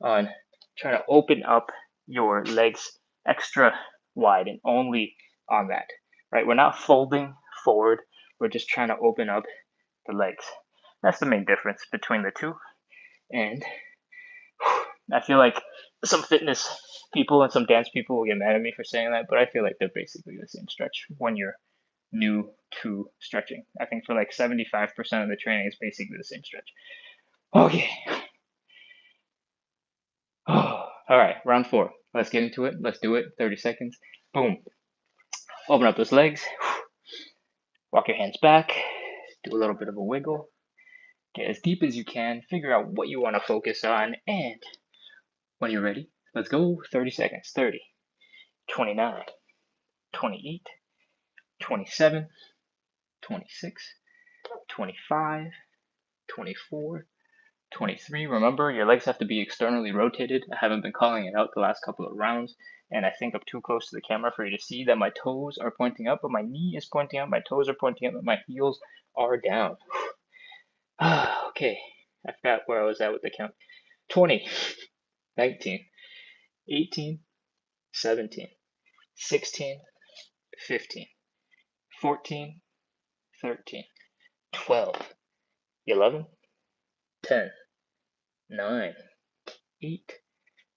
on trying to open up your legs extra wide and only on that, right? We're not folding forward, we're just trying to open up the legs. That's the main difference between the two. And I feel like some fitness people and some dance people will get mad at me for saying that, but I feel like they're basically the same stretch when you're new to stretching. I think for like 75% of the training is basically the same stretch. Okay. All right, round 4. Let's get into it. Let's do it. 30 seconds. Boom. Open up those legs. Walk your hands back. Do a little bit of a wiggle. Get as deep as you can. Figure out what you want to focus on. And when you're ready, let's go. 30 seconds. 30, 29, 28, 27, 26, 25, 24, 23. Remember, your legs have to be externally rotated. I haven't been calling it out the last couple of rounds, and I think I'm too close to the camera for you to see that my toes are pointing up, but my knee is pointing up, my toes are pointing up, but my heels are down. Okay, I forgot where I was at with the count. 20, 19, 18, 17, 16, 15, 14, 13, 12, 11, 10, 9, 8,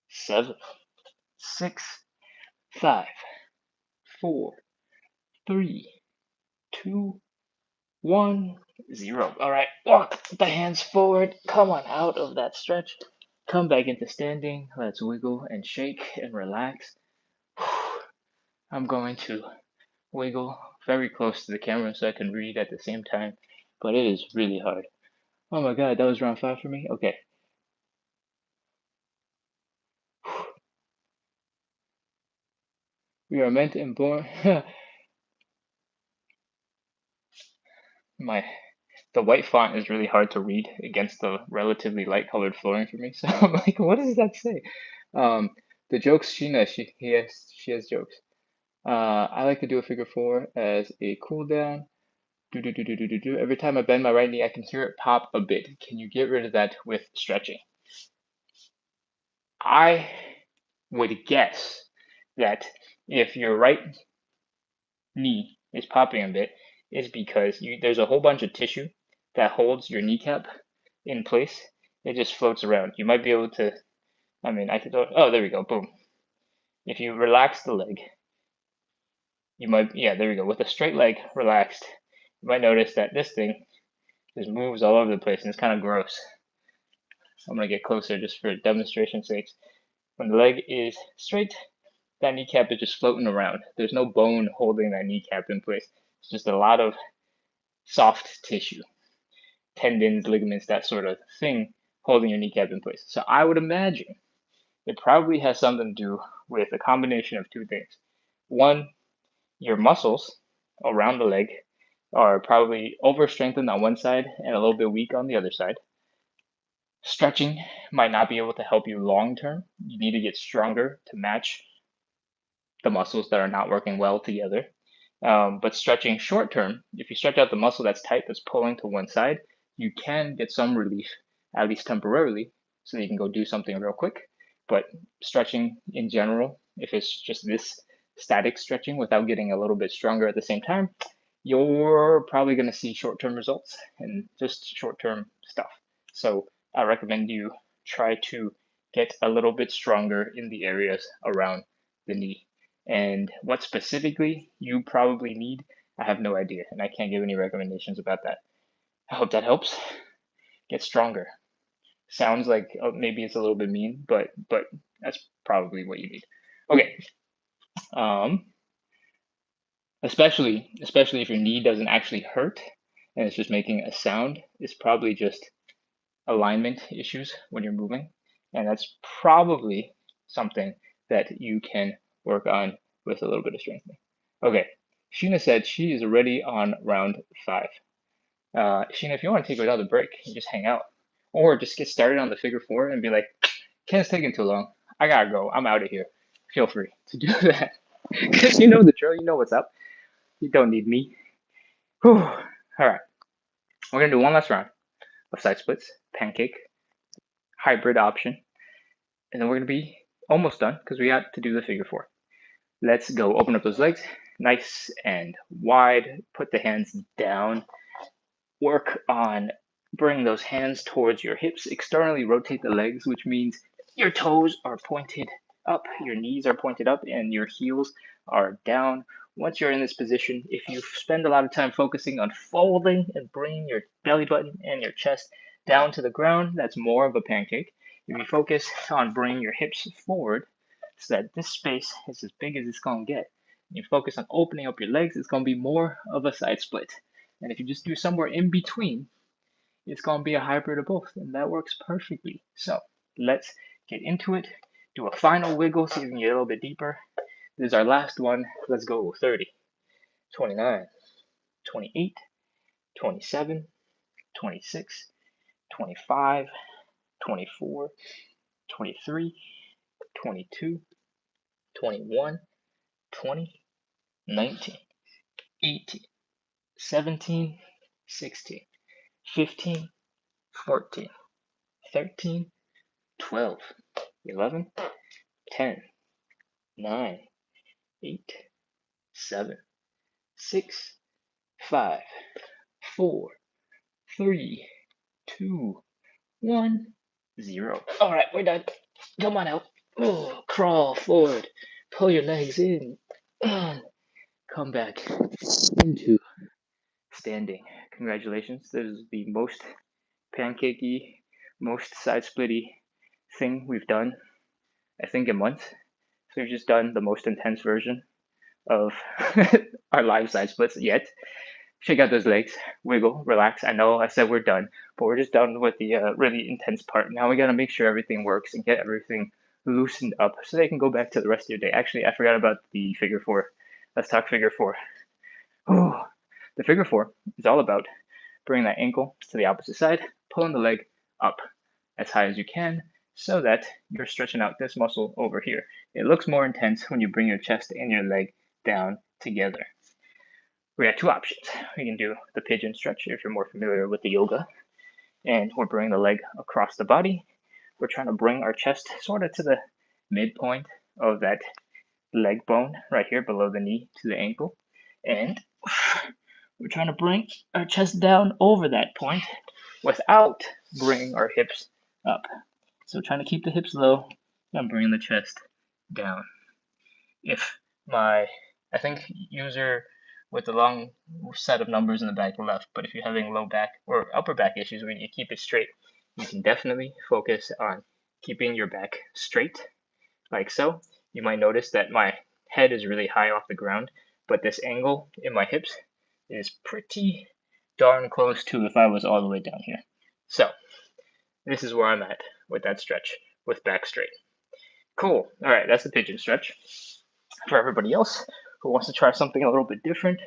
7, 6, 5, 4, 3, 2, 1, 0. All right, walk the hands forward. Come on out of that stretch. Come back into standing. Let's wiggle and shake and relax. I'm going to wiggle very close to the camera so I can read at the same time, but it is really hard. Oh my god, that was round 5 for me? Okay. We are meant and born. The white font is really hard to read against the relatively light colored flooring for me. So I'm like, what does that say? The jokes Sheena, she has jokes. I like to do a figure 4 as a cool down. Do do do do do do do. Every time I bend my right knee, I can hear it pop a bit. Can you get rid of that with stretching? I would guess that if your right knee is popping a bit, is because there's a whole bunch of tissue that holds your kneecap in place. It just floats around. You might be able to, I could, oh, there we go, boom. If you relax the leg, you might, yeah, there we go. With a straight leg relaxed, you might notice that this thing just moves all over the place and it's kind of gross. I'm gonna get closer just for demonstration sakes. When the leg is straight, that kneecap is just floating around. There's no bone holding that kneecap in place. It's just a lot of soft tissue, tendons, ligaments, that sort of thing holding your kneecap in place. So I would imagine it probably has something to do with a combination of two things. One, your muscles around the leg are probably overstrengthened on one side and a little bit weak on the other side. Stretching might not be able to help you long term. You need to get stronger to match the muscles that are not working well together. But stretching short term, if you stretch out the muscle that's tight, that's pulling to one side, you can get some relief, at least temporarily, so that you can go do something real quick. But stretching in general, if it's just this static stretching without getting a little bit stronger at the same time, you're probably going to see short term results and just short term stuff. So I recommend you try to get a little bit stronger in the areas around the knee. And what specifically you probably need, I have no idea, and I can't give any recommendations about that. I hope that helps. Get stronger. Sounds like maybe it's a little bit mean, but that's probably what you need. Okay. Especially if your knee doesn't actually hurt and it's just making a sound, it's probably just alignment issues when you're moving, and that's probably something that you can work on with a little bit of strengthening. Okay, Sheena said she is already on round 5. Sheena, if you want to take another break, you just hang out, or just get started on the figure 4 and be like, Ken's taking too long. I gotta go. I'm out of here. Feel free to do that, because you know the drill. You know what's up. You don't need me. Whew. All right, we're gonna do one last round of side splits, pancake, hybrid option, and then we're gonna be almost done because we got to do the figure 4. Let's go. Open up those legs nice and wide. Put the hands down. Work on bringing those hands towards your hips. Externally rotate the legs, which means your toes are pointed up, your knees are pointed up, and your heels are down. Once you're in this position, if you spend a lot of time focusing on folding and bringing your belly button and your chest down to the ground, that's more of a pancake. If you focus on bringing your hips forward so that this space is as big as it's going to get, you focus on opening up your legs, it's going to be more of a side split. And if you just do somewhere in between, it's going to be a hybrid of both, and that works perfectly. So let's get into it. Do a final wiggle so you can get a little bit deeper. This is our last one. Let's go. 30, 29, 28, 27, 26, 25, 24, 23, 22, 21, 20, 19, 18, 17, 16, 15, 14, 13, 12, 11, 10, 9, 8, 7, 6, 5, 4, 3, 2, 1, 0. All right, we're done. Come on out. Oh, crawl forward. Pull your legs in. Come back into standing. Congratulations. This is the most pancakey, most side splitty thing we've done, I think, in months. So we've just done the most intense version of our live side splits yet. Shake out those legs, wiggle, relax. I know I said we're done, but we're just done with the really intense part. Now we gotta make sure everything works and get everything loosened up so they can go back to the rest of your day. Actually, I forgot about the figure 4. Let's talk figure 4. Ooh. The figure 4 is all about bringing that ankle to the opposite side, pulling the leg up as high as you can so that you're stretching out this muscle over here. It looks more intense when you bring your chest and your leg down together. We got 2 options. We can do the pigeon stretch if you're more familiar with the yoga, and we're bringing the leg across the body. We're trying to bring our chest sort of to the midpoint of that leg bone right here below the knee to the ankle, and we're trying to bring our chest down over that point without bringing our hips up. So trying to keep the hips low and bringing the chest down. If I think user with the long set of numbers in the back left, but if you're having low back or upper back issues when you keep it straight, you can definitely focus on keeping your back straight, like so. You might notice that my head is really high off the ground, but this angle in my hips is pretty darn close to if I was all the way down here. So This is where I'm at with that stretch with back straight. Cool. All right, that's the pigeon stretch. For everybody else who wants to try something a little bit different,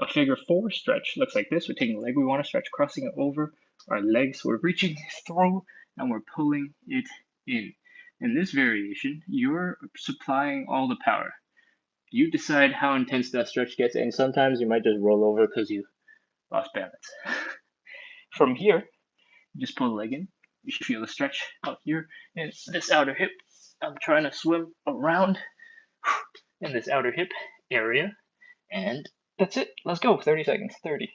a figure four stretch looks like this. We're taking a leg we want to stretch, crossing it over our legs. We're reaching through and we're pulling it in. In this variation, you're supplying all the power. You decide how intense that stretch gets, and sometimes you might just roll over because you lost balance. From here, you just pull the leg in. You should feel the stretch out here in this outer hip. I'm trying to swim around in this outer hip area, and that's it. Let's go. 30 seconds. 30,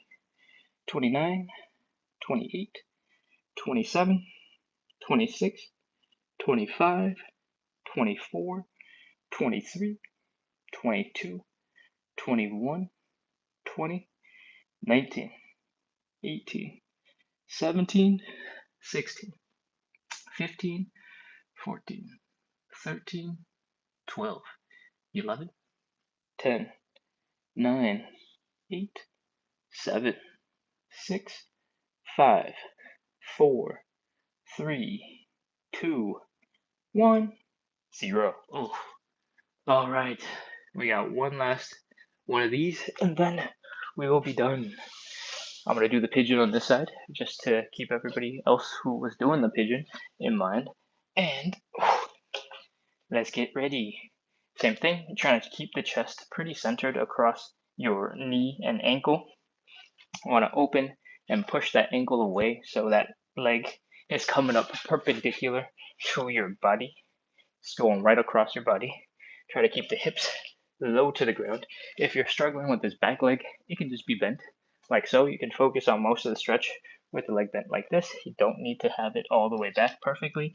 29, 28, 27, 26, 25, 24, 23, 22, 21, 20, 19, 18, 17, 16, 15, 14, 13, 12, 11, 10, 9, 8, 7, 6, 5, 4, 3, 2, 1, 0. Oh, all right. We got one last one of these, and then we will be done. I'm going to do the pigeon on this side, just to keep everybody else who was doing the pigeon in mind. And let's get ready. Same thing, you're trying to keep the chest pretty centered across your knee and ankle. You want to open and push that ankle away so that leg is coming up perpendicular to your body. It's going right across your body. Try to keep the hips low to the ground. If you're struggling with this back leg, it can just be bent like so. You can focus on most of the stretch with the leg bent like this. You don't need to have it all the way back perfectly.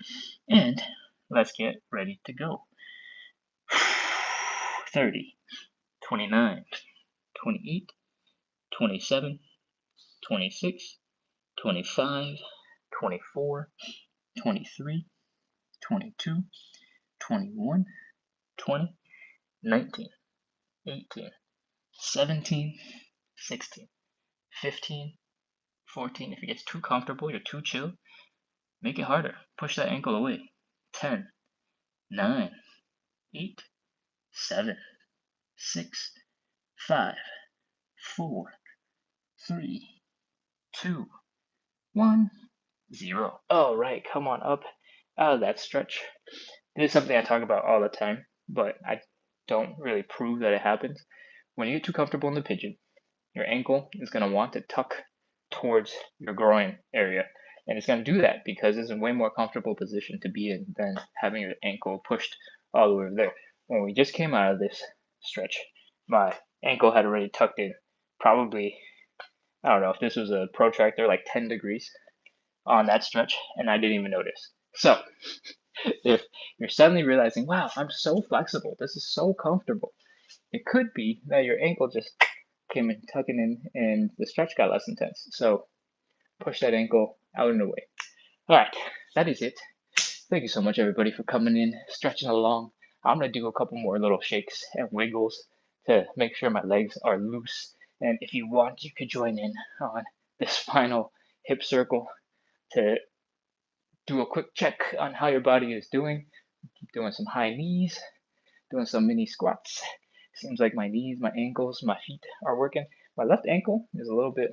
And let's get ready to go. 30, 29, 28, 27, 26, 25, 24, 23, 22, 21, 20, 19, 18, 17, 16, 15, 14. If it gets too comfortable, you're too chill, make it harder. Push that ankle away. 10, 9, 8, 7, 6, 5, 4, 3, 2, 1, 0. All right, come on up out of that stretch. This is something I talk about all the time, but I don't really prove that it happens. When you get too comfortable in the pigeon, your ankle is going to want to tuck towards your groin area. And it's going to do that because it's a way more comfortable position to be in than having your ankle pushed all the way over there. When we just came out of this stretch, my ankle had already tucked in probably, I don't know if this was a protractor, like 10 degrees on that stretch, and I didn't even notice. So if you're suddenly realizing, wow, I'm so flexible, this is so comfortable, it could be that your ankle just came in tucking in and the stretch got less intense. So push that ankle out and away. All right, that is it. Thank you so much, everybody, for coming in, stretching along. I'm going to do a couple more little shakes and wiggles to make sure my legs are loose. And if you want, you could join in on this final hip circle to do a quick check on how your body is doing. Doing some high knees, doing some mini squats. Seems like my knees, my ankles, my feet are working. My left ankle is a little bit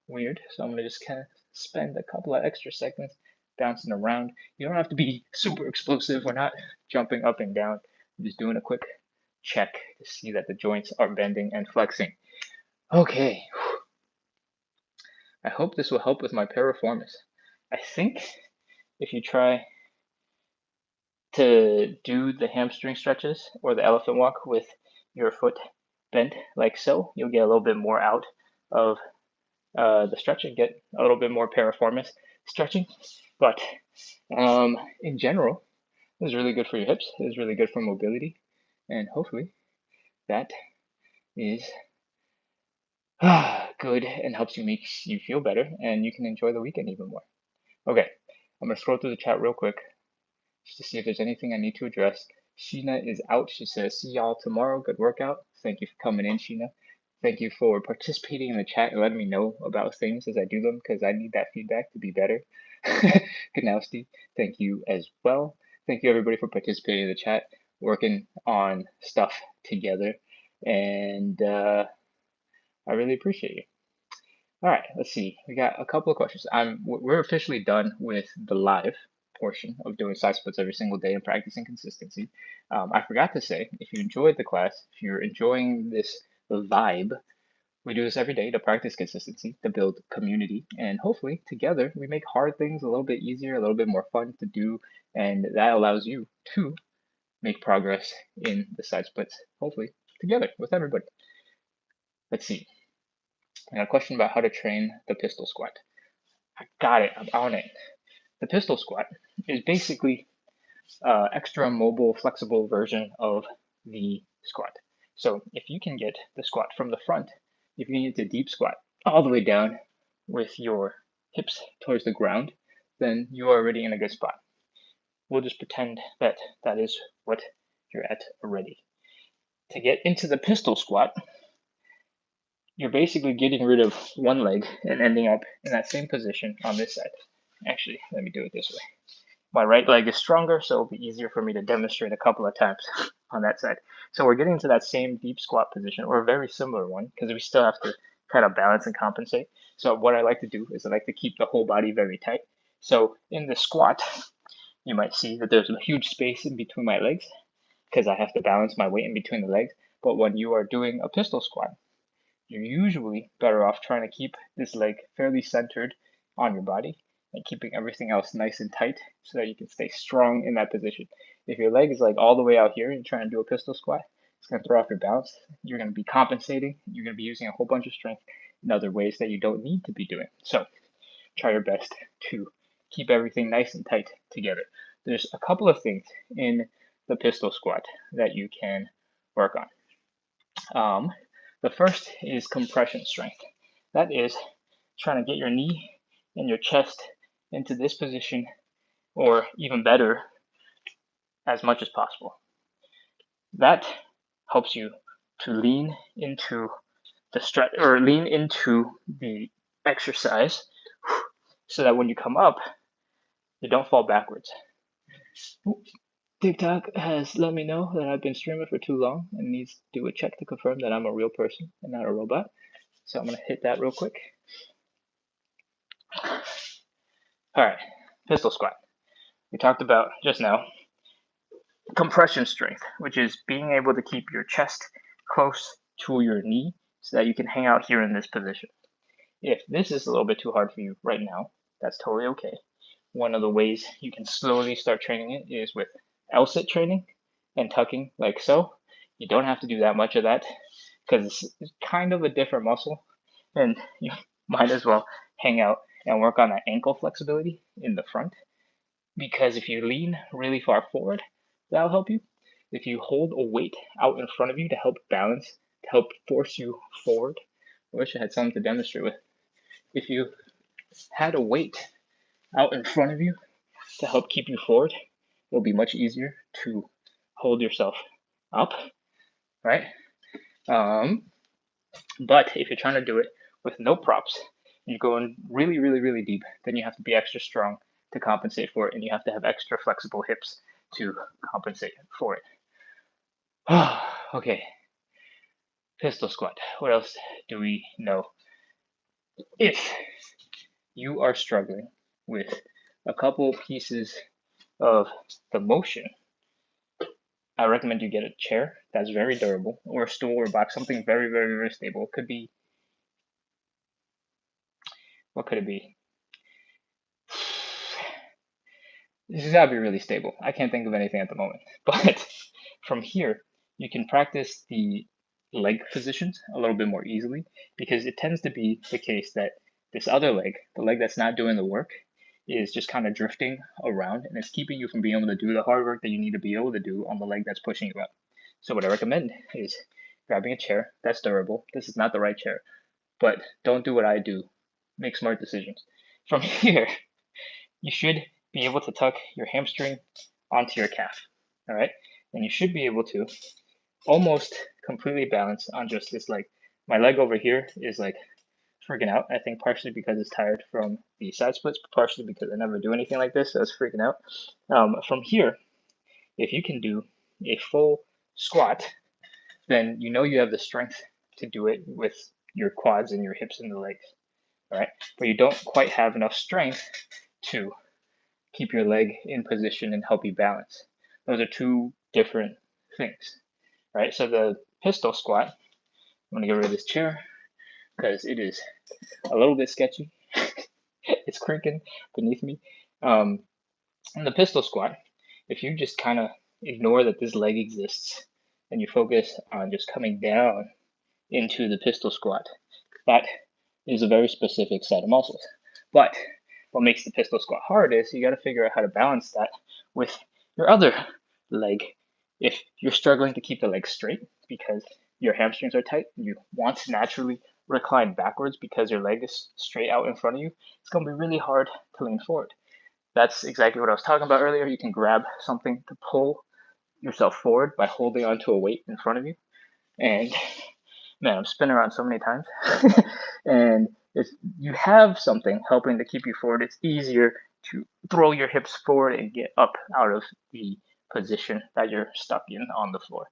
weird, so I'm gonna just kind of spend a couple of extra seconds bouncing around. You don't have to be super explosive. We're not jumping up and down. I'm just doing a quick check to see that the joints are bending and flexing. Okay. I hope this will help with my piriformis. I think if you try to do the hamstring stretches or the elephant walk with your foot bent like so, you'll get a little bit more out of the stretch and get a little bit more piriformis stretching. But in general, it is really good for your hips. It is really good for mobility. And hopefully that is good and helps you make you feel better and you can enjoy the weekend even more. Okay, I'm going to scroll through the chat real quick just to see if there's anything I need to address. Sheena is out. She says, see y'all tomorrow. Good workout. Thank you for coming in, Sheena. Thank you for participating in the chat and letting me know about things as I do them because I need that feedback to be better. Good now, Steve. Thank you as well. Thank you everybody for participating in the chat, working on stuff together, and I really appreciate you. All right, let's see. We got a couple of questions. We're officially done with the live portion of doing side splits every single day and practicing consistency. I forgot to say, if you enjoyed the class, if you're enjoying this vibe, we do this every day to practice consistency, to build community, and hopefully together we make hard things a little bit easier, a little bit more fun to do, and that allows you to make progress in the side splits, hopefully together with everybody. Let's see. I got a question about how to train the pistol squat. I got it, I'm on it. The pistol squat is basically extra mobile, flexible version of the squat. So if you can get the squat from the front, if you can get the deep squat all the way down with your hips towards the ground, then you are already in a good spot. We'll just pretend that that is what you're at already. To get into the pistol squat, you're basically getting rid of one leg and ending up in that same position on this side. Actually, let me do it this way. My right leg is stronger, so it'll be easier for me to demonstrate a couple of times on that side. So we're getting to that same deep squat position, or a very similar one, because we still have to kind of balance and compensate. So what I like to do is I like to keep the whole body very tight. So in the squat, you might see that there's a huge space in between my legs, because I have to balance my weight in between the legs. But when you are doing a pistol squat, you're usually better off trying to keep this leg fairly centered on your body and keeping everything else nice and tight so that you can stay strong in that position. If your leg is like all the way out here and you're trying to do a pistol squat, it's going to throw off your balance. You're going to be compensating. You're going to be using a whole bunch of strength in other ways that you don't need to be doing. So try your best to keep everything nice and tight together. There's a couple of things in the pistol squat that you can work on. The first is compression strength. That is trying to get your knee and your chest into this position, or even better, as much as possible. That helps you to lean into the stretch, or lean into the exercise, so that when you come up, you don't fall backwards. TikTok has let me know that I've been streaming for too long and needs to do a check to confirm that I'm a real person and not a robot. So I'm going to hit that real quick. All right, pistol squat. We talked about just now compression strength, which is being able to keep your chest close to your knee so that you can hang out here in this position. If this is a little bit too hard for you right now, that's totally okay. One of the ways you can slowly start training it is with L-sit training and tucking like so. You don't have to do that much of that because it's kind of a different muscle, and you might as well hang out and work on that ankle flexibility in the front, because if you lean really far forward, that'll help you. If you hold a weight out in front of you to help balance, to help force you forward, I wish I had something to demonstrate with. If you had a weight out in front of you to help keep you forward, it'll be much easier to hold yourself up, right? But if you're trying to do it with no props, you're going really, really, really deep, then you have to be extra strong to compensate for it, and you have to have extra flexible hips to compensate for it. Okay, pistol squat. What else do we know? If you are struggling with a couple pieces of the motion, I recommend you get a chair that's very durable, or a stool or box, something very, very, very stable. It could be, what could it be? This has got to be really stable. I can't think of anything at the moment. But from here, you can practice the leg positions a little bit more easily, because it tends to be the case that this other leg, the leg that's not doing the work, is just kind of drifting around, and it's keeping you from being able to do the hard work that you need to be able to do on the leg that's pushing you up. So what I recommend is grabbing a chair that's durable. This is not the right chair, but don't do what I do. Make smart decisions. From here, you should be able to tuck your hamstring onto your calf, all right? And you should be able to almost completely balance on just this leg. My leg over here is like freaking out. I think partially because it's tired from the side splits, but partially because I never do anything like this, so it's freaking out. From here, if you can do a full squat, then you know you have the strength to do it with your quads and your hips and the legs, all right? But you don't quite have enough strength to keep your leg in position and help you balance. Those are two different things, right? So the pistol squat, I'm gonna get rid of this chair because it is a little bit sketchy. It's creaking beneath me. In the pistol squat, if you just kind of ignore that this leg exists and you focus on just coming down into the pistol squat, that is a very specific set of muscles. But what makes the pistol squat hard is you got to figure out how to balance that with your other leg. If you're struggling to keep the leg straight because your hamstrings are tight, you want to naturally recline backwards because your leg is straight out in front of you, it's going to be really hard to lean forward. That's exactly what I was talking about earlier. You can grab something to pull yourself forward by holding onto a weight in front of you. And man, I'm spinning around so many times. And if you have something helping to keep you forward, it's easier to throw your hips forward and get up out of the position that you're stuck in on the floor.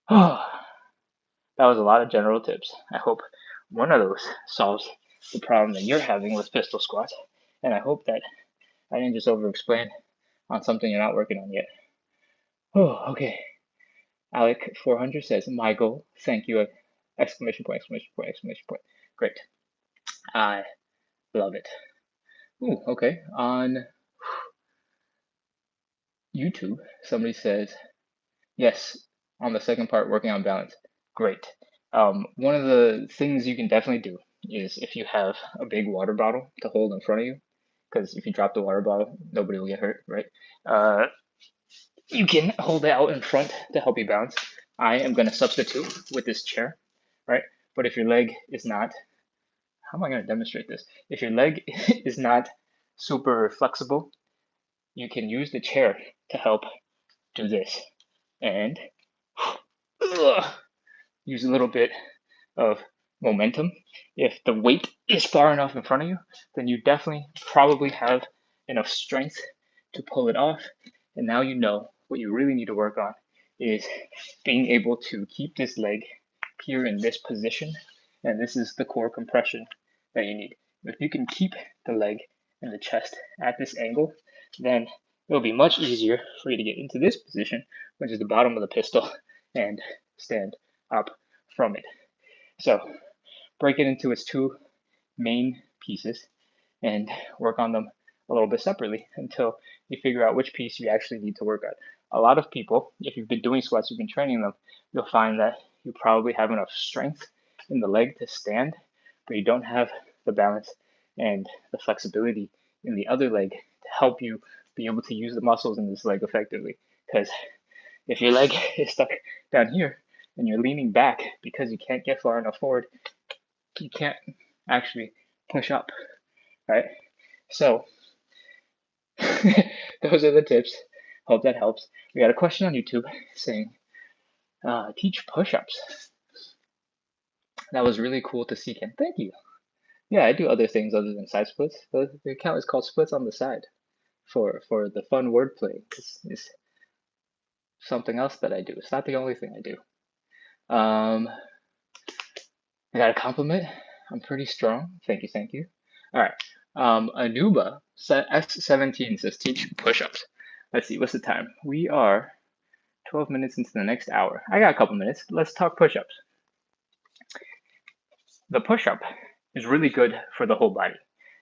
That was a lot of general tips. I hope one of those solves the problem that you're having with pistol squats. And I hope that I didn't just over explain on something you're not working on yet. Oh, okay. Alec 400 says, my goal, thank you, exclamation point, exclamation point, exclamation point. Great. I love it. Ooh, okay. On YouTube, somebody says, yes, on the second part, working on balance. Great. One of the things you can definitely do is if you have a big water bottle to hold in front of you, because if you drop the water bottle, nobody will get hurt, right? You can hold it out in front to help you balance. I am going to substitute with this chair, right? But if your leg is not, how am I going to demonstrate this? If your leg is not super flexible, you can use the chair to help do this. And use a little bit of momentum. If the weight is far enough in front of you, then you definitely probably have enough strength to pull it off. And now you know what you really need to work on is being able to keep this leg here in this position. And this is the core compression that you need. If you can keep the leg and the chest at this angle, then it'll be much easier for you to get into this position, which is the bottom of the pistol, and stand up from it. So break it into its two main pieces and work on them a little bit separately until you figure out which piece you actually need to work on. A lot of people, if you've been doing squats, you've been training them, you'll find that you probably have enough strength in the leg to stand, but you don't have the balance and the flexibility in the other leg to help you be able to use the muscles in this leg effectively. Because if your leg is stuck down here and you're leaning back because you can't get far enough forward, you can't actually push up, right? So those are the tips. Hope that helps. We got a question on YouTube saying, teach push-ups. That was really cool to see, Ken. Thank you. Yeah, I do other things other than side splits. The account is called Splits on the Side for the fun wordplay. It's something else that I do. It's not the only thing I do. I got a compliment. I'm pretty strong. Thank you, thank you. All right. Anuba S17 says teach push-ups. Let's see, what's the time? We are 12 minutes into the next hour. I got a couple minutes. Let's talk push-ups. The push-up is really good for the whole body.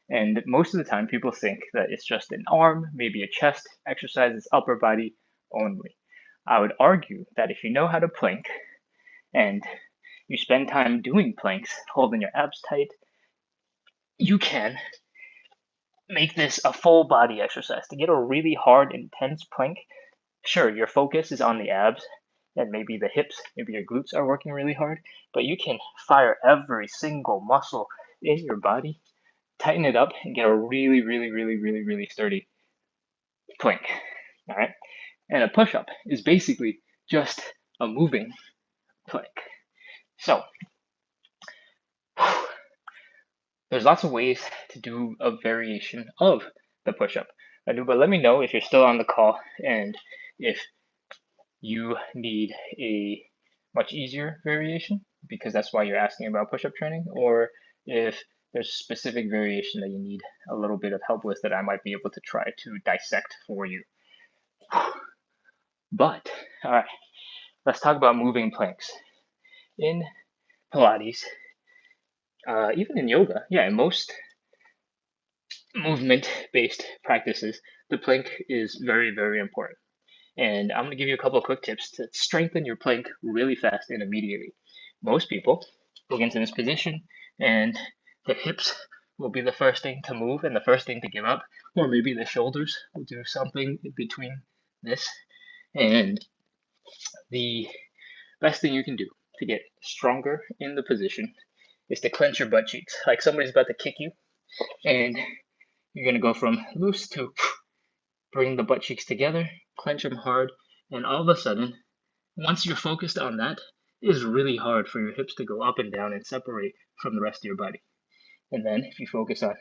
And most of the time, people think that it's just an arm, maybe a chest exercise, it's upper body only. I would argue that if you know how to plank and you spend time doing planks, holding your abs tight, you can make this a full body exercise. To get a really hard, intense plank, sure, your focus is on the abs and maybe the hips, maybe your glutes are working really hard, but you can fire every single muscle in your body, tighten it up, and get a really, really, really, really, really sturdy plank. All right. And a push-up is basically just a moving plank. So There's lots of ways to do a variation of the push-up. But let me know if you're still on the call and if you need a much easier variation, because that's why you're asking about push-up training, or if there's a specific variation that you need a little bit of help with that I might be able to try to dissect for you. But, all right, let's talk about moving planks. In Pilates, even in yoga, yeah, in most movement-based practices, the plank is very, very important. And I'm going to give you a couple of quick tips to strengthen your plank really fast and immediately. Most people will get into this position and the hips will be the first thing to move and the first thing to give up, or maybe the shoulders will do something in between this. And the best thing you can do to get stronger in the position is to clench your butt cheeks, like somebody's about to kick you, and you're going to go from loose to bring the butt cheeks together, clench them hard, and all of a sudden, once you're focused on that, it is really hard for your hips to go up and down and separate from the rest of your body. And then if you focus on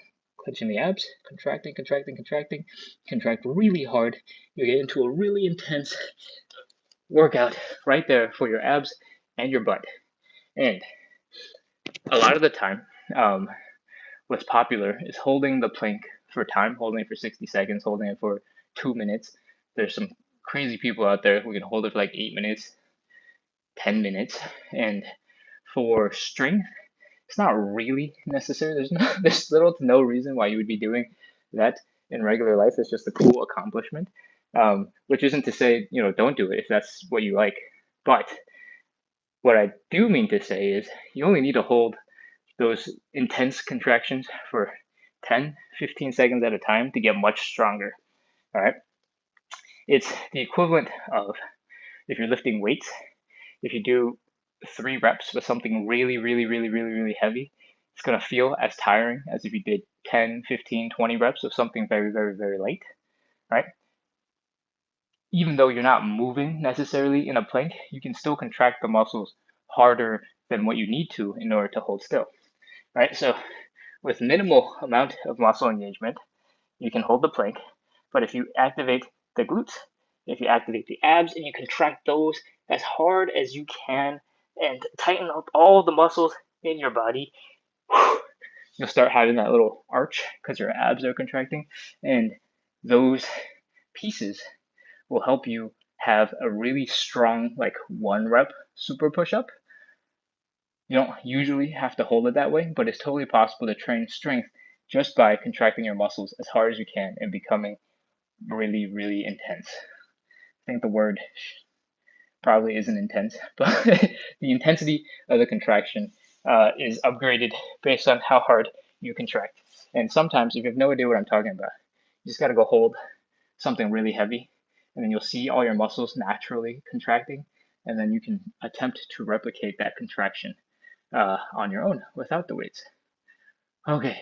clenching the abs, contracting, contracting, contracting, contract really hard, you get into a really intense workout right there for your abs and your butt. And a lot of the time, what's popular is holding the plank for time, holding it for 60 seconds, holding it for 2 minutes. There's some crazy people out there who can hold it for like 8 minutes, 10 minutes. And for strength, it's not really necessary. There's little to no reason why you would be doing that in regular life. It's just a cool accomplishment. Which isn't to say, don't do it if that's what you like. But what I do mean to say is you only need to hold those intense contractions for 10, 15 seconds at a time to get much stronger. All right. It's the equivalent of if you're lifting weights, if you do 3 reps with something really, really, really, really, really heavy, it's going to feel as tiring as if you did 10, 15, 20 reps of something very, very, very light, right? Even though you're not moving necessarily in a plank, you can still contract the muscles harder than what you need to in order to hold still, right? So with minimal amount of muscle engagement, you can hold the plank, but if you activate the glutes, if you activate the abs and you contract those as hard as you can and tighten up all the muscles in your body, you'll start having that little arch because your abs are contracting, and those pieces will help you have a really strong, like 1 rep super push up. You don't usually have to hold it that way, but it's totally possible to train strength just by contracting your muscles as hard as you can and becoming really, really intense. I think the word probably isn't intense, but the intensity of the contraction is upgraded based on how hard you contract. And sometimes, if you have no idea what I'm talking about, you just got to go hold something really heavy, and then you'll see all your muscles naturally contracting, and then you can attempt to replicate that contraction on your own without the weights. Okay.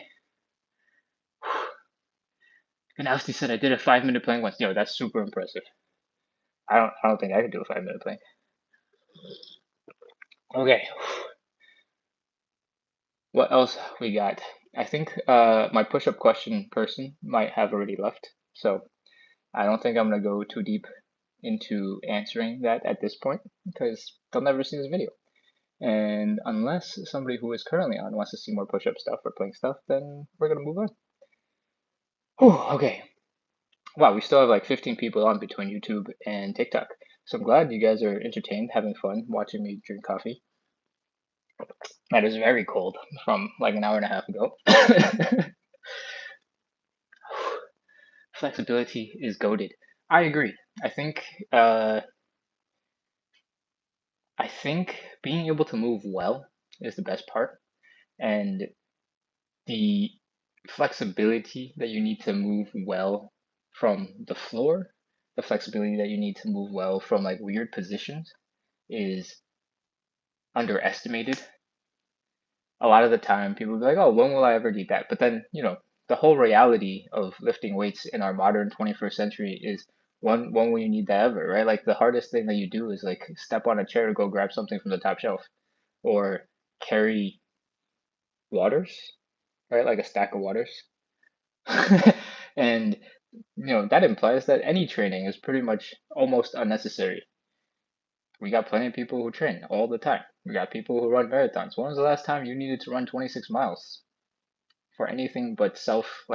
Ganowski said I did a 5-minute plank once. Yo, that's super impressive. I don't think I could do a 5-minute plank. Okay. What else we got? I think my push-up question person might have already left, so I don't think I'm gonna go too deep into answering that at this point because they'll never see this video. And unless somebody who is currently on wants to see more push-up stuff or plank stuff, then we're gonna move on. Whew, okay. Wow, we still have like 15 people on between YouTube and TikTok. So I'm glad you guys are entertained, having fun, watching me drink coffee. That is very cold from like an hour and a half ago. Flexibility is goated. I agree. I think being able to move well is the best part, and the flexibility that you need to move well from the floor, the flexibility that you need to move well from like weird positions is underestimated. A lot of the time people will be like, oh, when will I ever need that? But then, the whole reality of lifting weights in our modern 21st century is when will you need that ever, right? Like the hardest thing that you do is like step on a chair to go grab something from the top shelf or carry waters. right? Like a stack of waters. And that implies that any training is pretty much almost unnecessary. We got plenty of people who train all the time. We got people who run marathons. When was the last time you needed to run 26 miles for anything but self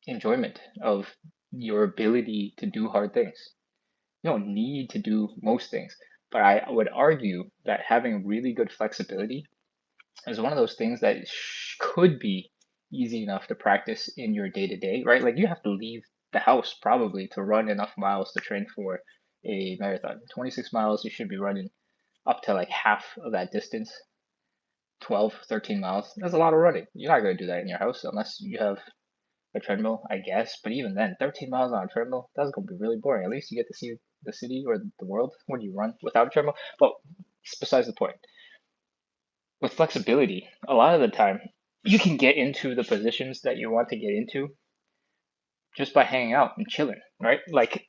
enjoyment of your ability to do hard things? You don't need to do most things, but I would argue that having really good flexibility is one of those things that could be easy enough to practice in your day to day, right? Like you have to leave the house probably to run enough miles to train for a marathon. 26 miles, you should be running up to like half of that distance, 12, 13 miles. That's a lot of running. You're not going to do that in your house unless you have a treadmill, I guess. But even then, 13 miles on a treadmill, that's going to be really boring. At least you get to see the city or the world when you run without a treadmill. But it's besides the point. With flexibility, a lot of the time, you can get into the positions that you want to get into just by hanging out and chilling, right? Like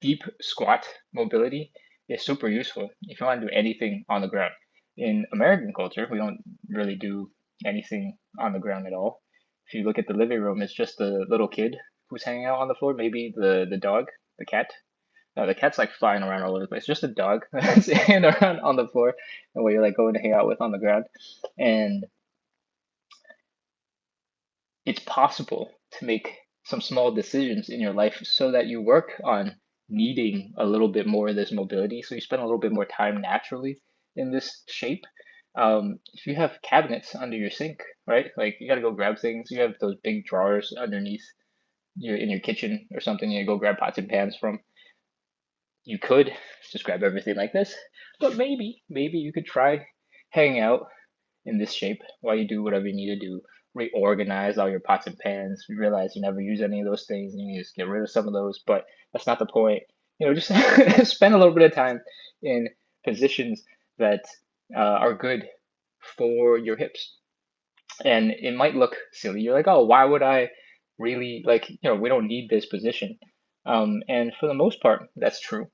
deep squat mobility is super useful if you want to do anything on the ground. In American culture, we don't really do anything on the ground at all. If you look at the living room, it's just the little kid who's hanging out on the floor, maybe the dog, the cat. No, the cat's like flying around all over the place. Just a dog that's hanging around on the floor and where you're like going to hang out with on the ground. And it's possible to make some small decisions in your life so that you work on needing a little bit more of this mobility. So you spend a little bit more time naturally in this shape. If you have cabinets under your sink, right? Like you got to go grab things. You have those big drawers underneath in your kitchen or something. You go grab pots and pans from. You could just grab everything like this, but maybe you could try hanging out in this shape while you do whatever you need to do. Reorganize all your pots and pans. You realize you never use any of those things, and you need to get rid of some of those. But that's not the point. Just spend a little bit of time in positions that are good for your hips. And it might look silly. You're like, oh, why would I really like? We don't need this position. And for the most part, that's true.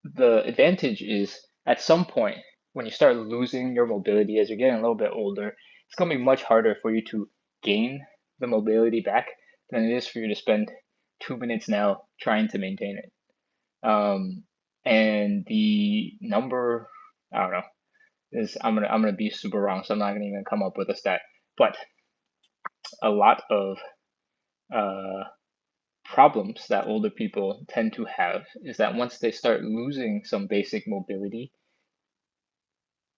The advantage is at some point when you start losing your mobility as you're getting a little bit older, it's going to be much harder for you to gain the mobility back than it is for you to spend 2 minutes now trying to maintain it. And the number, I don't know, is I'm gonna be super wrong, so I'm not gonna even come up with a stat. But a lot of uh, problems that older people tend to have is that once they start losing some basic mobility,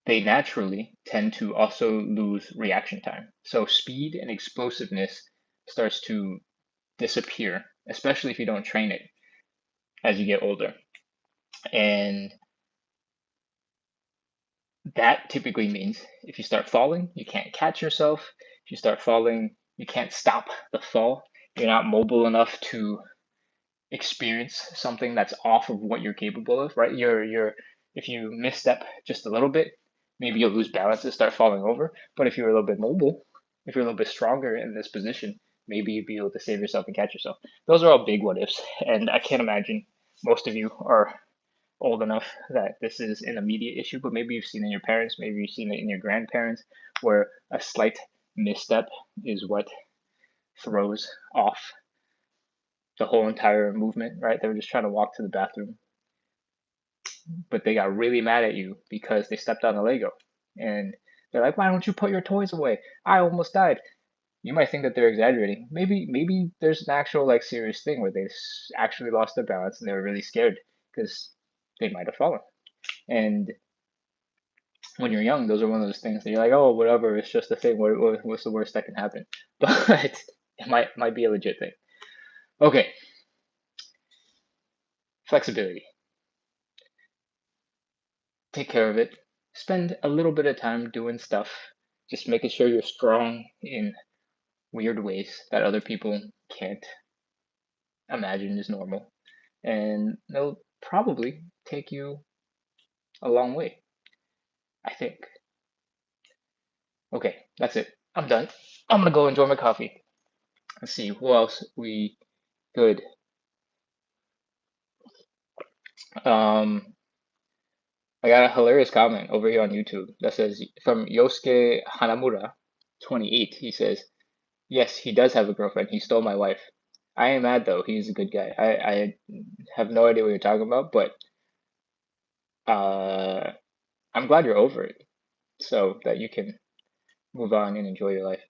they naturally tend to also lose reaction time. So speed and explosiveness starts to disappear, especially if you don't train it as you get older. And that typically means if you start falling, you can't catch yourself. If you start falling, you can't stop the fall. You're not mobile enough to experience something that's off of what you're capable of, right? If you misstep just a little bit, maybe you'll lose balance and start falling over. But if you're a little bit mobile, if you're a little bit stronger in this position, maybe you'd be able to save yourself and catch yourself. Those are all big what ifs, and I can't imagine most of you are old enough that this is an immediate issue, but maybe you've seen it in your parents, maybe you've seen it in your grandparents, where a slight misstep is what throws off the whole entire movement, right? They were just trying to walk to the bathroom, but they got really mad at you because they stepped on a Lego. And they're like, why don't you put your toys away? I almost died. You might think that they're exaggerating. Maybe there's an actual like serious thing where they actually lost their balance and they were really scared because they might have fallen. And when you're young, those are one of those things that you're like, oh, whatever, it's just a thing. What's the worst that can happen? But it might be a legit thing. Okay, flexibility. Take care of it. Spend a little bit of time doing stuff, just making sure you're strong in weird ways that other people can't imagine is normal. And they'll probably take you a long way, I think. Okay, that's it. I'm done. I'm gonna go enjoy my coffee. Let's see who else we could. Um, I got a hilarious comment over here on YouTube that says from Yosuke Hanamura, 28. He says, "Yes, he does have a girlfriend. He stole my wife. I ain't mad though. He's a good guy. I have no idea what you're talking about, but uh, I'm glad you're over it so that you can move on and enjoy your life.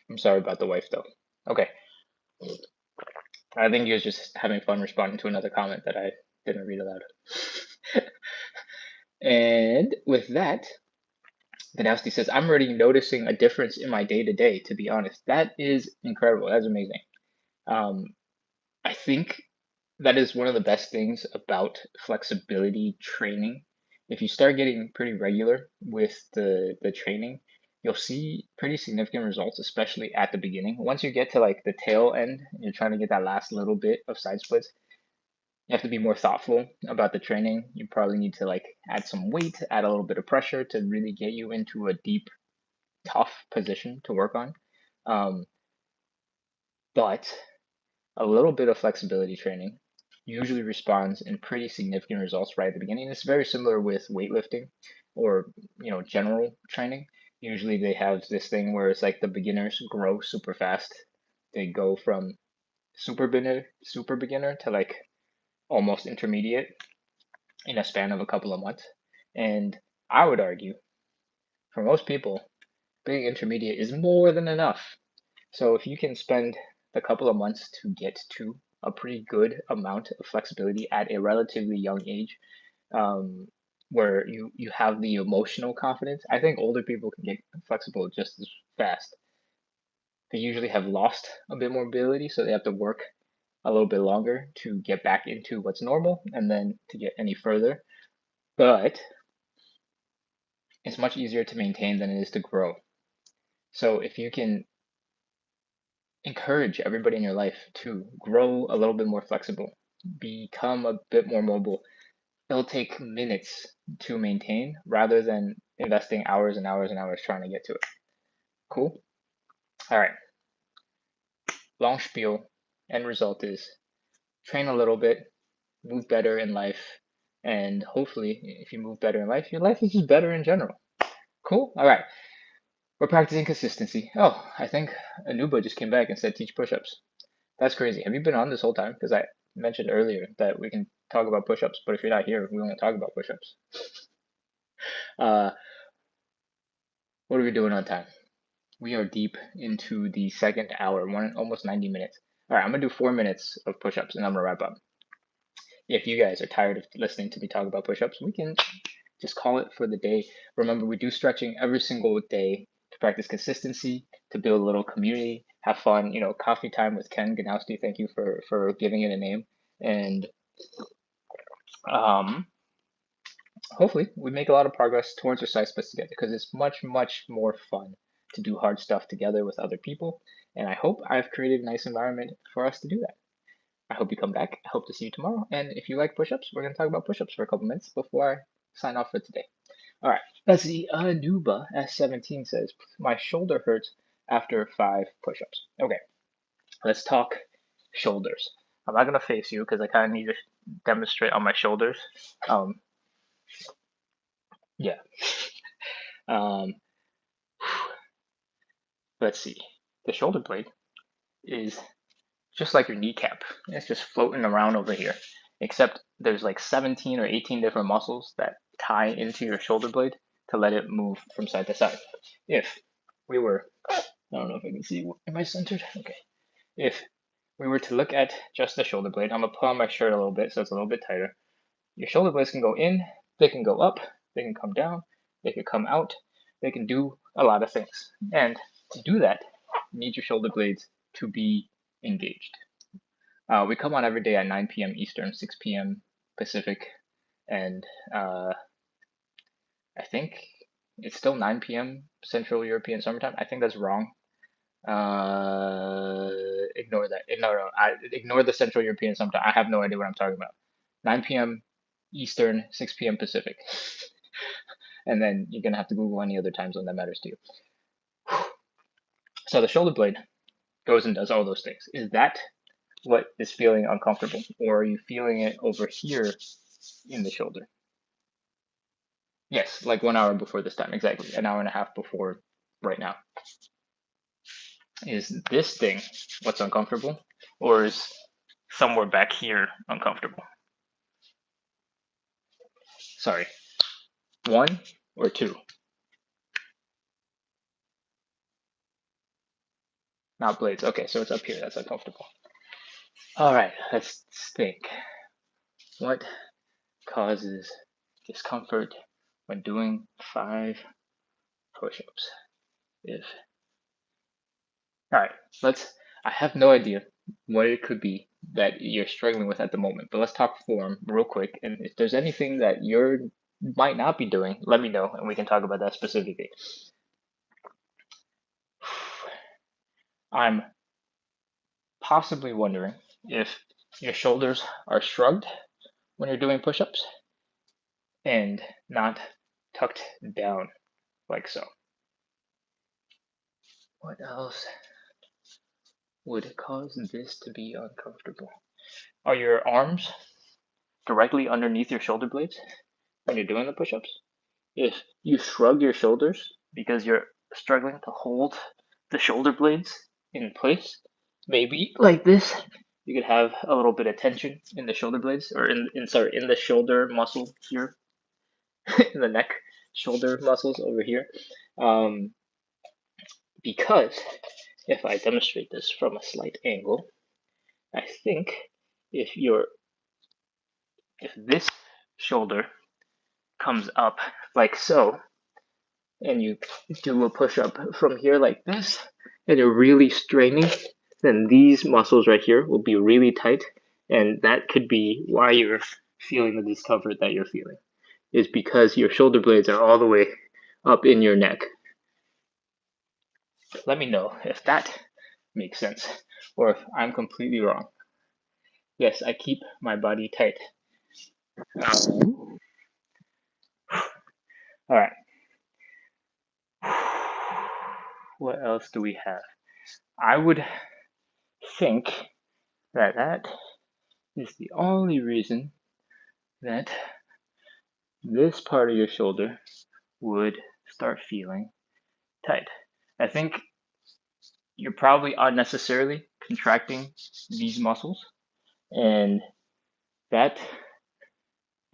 I'm sorry about the wife though. Okay, I think he was just having fun responding to another comment that I didn't read aloud. And with that, Ganowski says, I'm already noticing a difference in my day to day, to be honest. That is incredible. That's amazing. Um, I think that is one of the best things about flexibility training. If you start getting pretty regular with the training, you'll see pretty significant results, especially at the beginning. Once you get to like the tail end, and you're trying to get that last little bit of side splits, you have to be more thoughtful about the training. You probably need to like add some weight, add a little bit of pressure to really get you into a deep, tough position to work on. Um, but a little bit of flexibility training usually responds in pretty significant results right at the beginning. It's very similar with weightlifting or general training. Usually they have this thing where it's like the beginners grow super fast. They go from super beginner to like almost intermediate in a span of a couple of months. And I would argue for most people, being intermediate is more than enough. So if you can spend a couple of months to get to a pretty good amount of flexibility at a relatively young age, um, where you have the emotional confidence, I think older people can get flexible just as fast. They usually have lost a bit more ability, so they have to work a little bit longer to get back into what's normal and then to get any further. But it's much easier to maintain than it is to grow. So if you can encourage everybody in your life to grow a little bit more flexible, become a bit more mobile, it'll take minutes to maintain rather than investing hours and hours and hours trying to get to it. Cool? All right. Long spiel. End result is train a little bit, move better in life, and hopefully, if you move better in life, your life is just better in general. Cool? All right. We're practicing consistency. Oh, I think Anuba just came back and said teach push-ups. That's crazy. Have you been on this whole time? Because I mentioned earlier that we can talk about push-ups, but if you're not here, we won't talk about push-ups. Uh, what are we doing on time? We are deep into the second hour, almost 90 minutes. All right, I'm gonna do 4 minutes of push-ups and I'm gonna wrap up. If you guys are tired of listening to me talk about push-ups, we can just call it for the day. Remember, we do stretching every single day to practice consistency, to build a little community, have fun. Coffee time with Ken Ganowski. Thank you for giving it a name. And um, hopefully we make a lot of progress towards our side splits together because it's much more fun to do hard stuff together with other people. And I hope I've created a nice environment for us to do that. I hope you come back. I hope to see you tomorrow. And if you like push-ups, we're going to talk about push-ups for a couple minutes before I sign off for today. All right, let's see. Anuba S17 says, my shoulder hurts after 5 push-ups. Okay, let's talk shoulders. I'm not going to face you because I kind of need to demonstrate on my shoulders. Yeah. Um, let's see. The shoulder blade is just like your kneecap. It's just floating around over here, except there's like 17 or 18 different muscles that tie into your shoulder blade to let it move from side to side. If we were, I don't know if I can see, am I centered? Okay. If we were to look at just the shoulder blade, I'm gonna pull on my shirt a little bit so it's a little bit tighter. Your shoulder blades can go in, they can go up, they can come down, they can come out, they can do a lot of things. And to do that, you need your shoulder blades to be engaged. We come on every day at 9 p.m. Eastern, 6 p.m. Pacific, and I think it's still 9 p.m. Central European Summertime. I think that's wrong. Ignore that. Ignore the Central European Summertime. I have no idea what I'm talking about. 9 p.m. Eastern, 6 p.m. Pacific. And then you're going to have to Google any other time zone that matters to you. So the shoulder blade goes and does all those things. Is that what is feeling uncomfortable? Or are you feeling it over here in the shoulder? Yes, like 1 hour before this time, exactly. An hour and a half before right now. Is this thing what's uncomfortable? Or is somewhere back here uncomfortable? Sorry, 1 or 2? Not blades. Okay, so it's up here. That's uncomfortable. All right, let's think. What causes discomfort when doing 5 push-ups? If All right, I have no idea what it could be that you're struggling with at the moment, but let's talk form real quick. And if there's anything that you might not be doing, let me know, and we can talk about that specifically. I'm possibly wondering if your shoulders are shrugged when you're doing push-ups and not tucked down like so. What else would cause this to be uncomfortable? Are your arms directly underneath your shoulder blades when you're doing the push-ups? If you shrug your shoulders because you're struggling to hold the shoulder blades in place, maybe like this, you could have a little bit of tension in the shoulder blades, or in the shoulder muscle here, in the neck shoulder muscles over here. Because if I demonstrate this from a slight angle, I think if this shoulder comes up like so, and you do a push-up from here like this, and you're really straining, then these muscles right here will be really tight, and that could be why you're feeling the discomfort that you're feeling, is because your shoulder blades are all the way up in your neck. Let me know if that makes sense, or if I'm completely wrong. Yes, I keep my body tight. All right. What else do we have? I would think that is the only reason that this part of your shoulder would start feeling tight. I think you're probably unnecessarily contracting these muscles, and that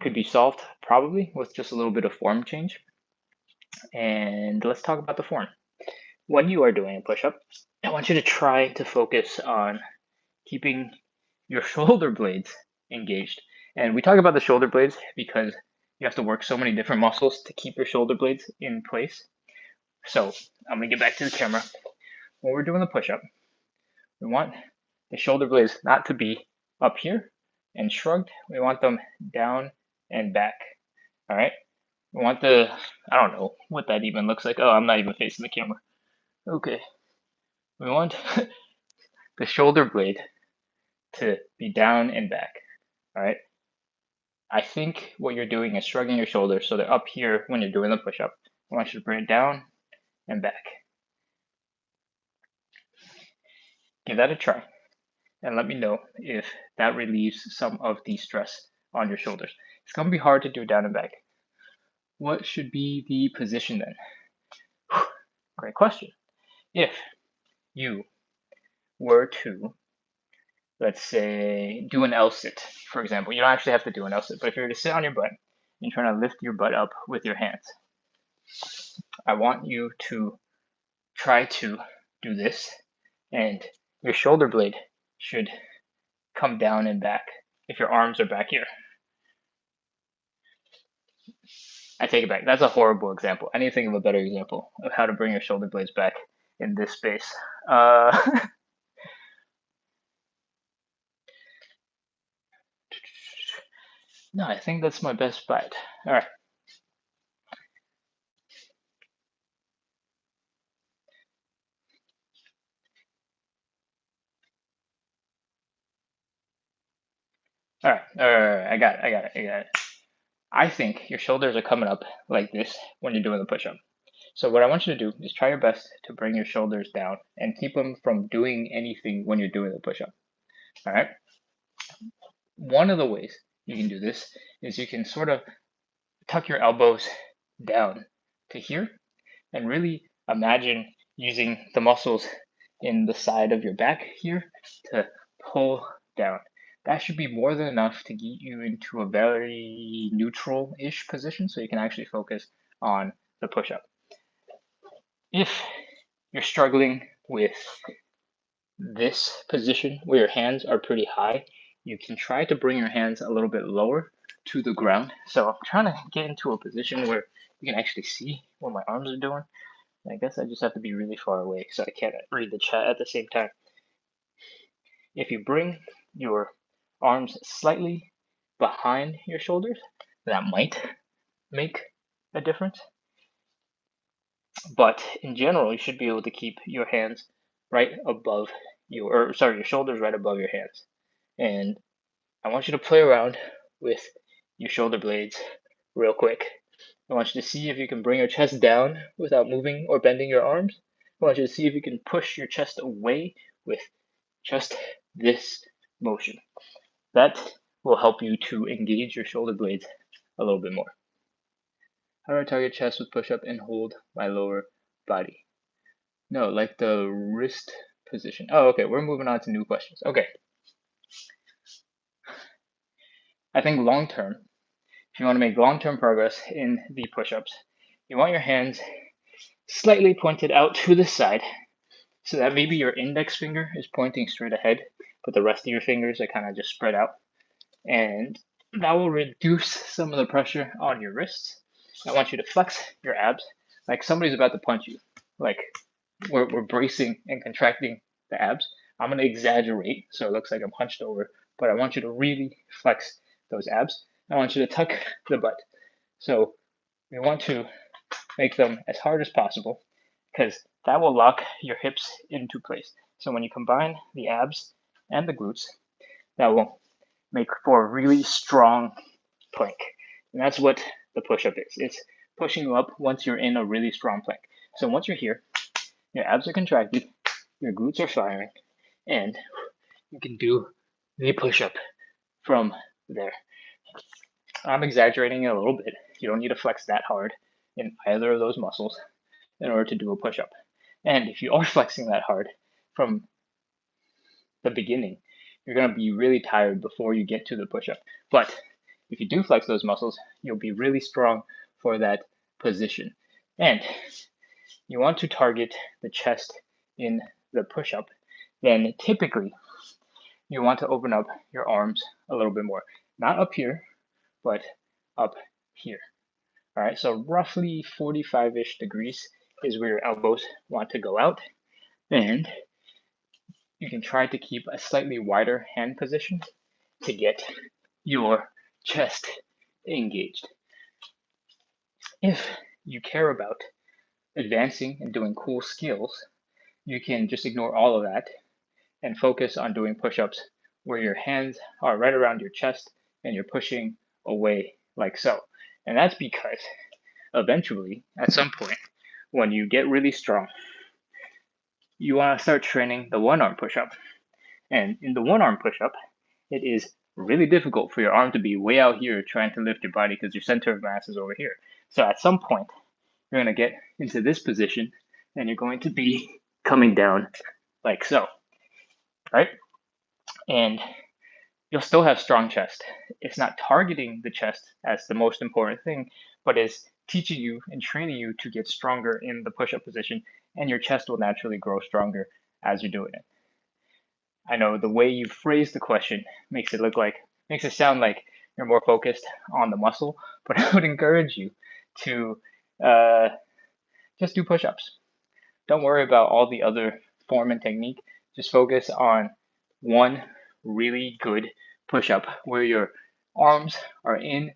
could be solved probably with just a little bit of form change. And let's talk about the form. When you are doing a push-up, I want you to try to focus on keeping your shoulder blades engaged. And we talk about the shoulder blades because you have to work so many different muscles to keep your shoulder blades in place. So I'm gonna get back to the camera. When we're doing the push-up, we want the shoulder blades not to be up here and shrugged. We want them down and back. All right. We want I don't know what that even looks like. Oh, I'm not even facing the camera. Okay. We want the shoulder blade to be down and back. All right. I think what you're doing is shrugging your shoulders so they're up here when you're doing the push-up. I want you to bring it down and back. Give that a try and let me know if that relieves some of the stress on your shoulders. It's going to be hard to do down and back. What should be the position then? Great question. If you were to, let's say, do an L-sit, for example, you don't actually have to do an L-sit, but if you were to sit on your butt and try to lift your butt up with your hands, I want you to try to do this, and your shoulder blade should come down and back if your arms are back here. I take it back. That's a horrible example. I need to think of a better example of how to bring your shoulder blades back in this space. No, I think that's my best bet. All right. All right. I got it. I think your shoulders are coming up like this when you're doing the push-up. So what I want you to do is try your best to bring your shoulders down and keep them from doing anything when you're doing the push-up. All right. One of the ways you can do this is you can sort of tuck your elbows down to here, and really imagine using the muscles in the side of your back here to pull down. That should be more than enough to get you into a very neutral-ish position so you can actually focus on the push-up. If you're struggling with this position where your hands are pretty high, you can try to bring your hands a little bit lower to the ground. So I'm trying to get into a position where you can actually see what my arms are doing. I guess I just have to be really far away so I can't read the chat at the same time. If you bring your arms slightly behind your shoulders, that might make a difference. But in general, you should be able to keep your hands right above your shoulders right above your hands. And I want you to play around with your shoulder blades real quick. I want you to see if you can bring your chest down without moving or bending your arms. I want you to see if you can push your chest away with just this motion. That will help you to engage your shoulder blades a little bit more. How do I target chest with push-up and hold my lower body? No, like the wrist position. Oh, okay, we're moving on to new questions. Okay. I think long-term, if you want to make long-term progress in the push-ups, you want your hands slightly pointed out to the side so that maybe your index finger is pointing straight ahead, but the rest of your fingers are kind of just spread out. And that will reduce some of the pressure on your wrists. I want you to flex your abs like somebody's about to punch you. Like we're bracing and contracting the abs. I'm going to exaggerate so it looks like I'm hunched over, but I want you to really flex those abs. I want you to tuck the butt. So we want to make them as hard as possible because that will lock your hips into place. So when you combine the abs and the glutes, that will make for a really strong plank. And that's what the push-up is. It's pushing you up once you're in a really strong plank. So once you're here, your abs are contracted, your glutes are firing, and you can do the push-up from there. I'm exaggerating it a little bit. You don't need to flex that hard in either of those muscles in order to do a push-up. And if you are flexing that hard from the beginning, you're going to be really tired before you get to the push-up. But if you do flex those muscles, you'll be really strong for that position. And you want to target the chest in the push-up, then typically you want to open up your arms a little bit more. Not up here, but up here. All right, so roughly 45-ish degrees is where your elbows want to go out. And you can try to keep a slightly wider hand position to get your chest engaged. If you care about advancing and doing cool skills, you can just ignore all of that and focus on doing push-ups where your hands are right around your chest and you're pushing away like so. And that's because eventually, at some point, when you get really strong, you want to start training the one-arm push-up. And in the one-arm push-up, it is really difficult for your arm to be way out here trying to lift your body because your center of mass is over here. So at some point, you're going to get into this position and you're going to be coming down like so, right? And you'll still have strong chest. It's not targeting the chest as the most important thing, but is teaching you and training you to get stronger in the push-up position, and your chest will naturally grow stronger as you're doing it. I know the way you phrase the question makes it sound like you're more focused on the muscle, but I would encourage you to just do push-ups. Don't worry about all the other form and technique. Just focus on one really good push-up where your arms are in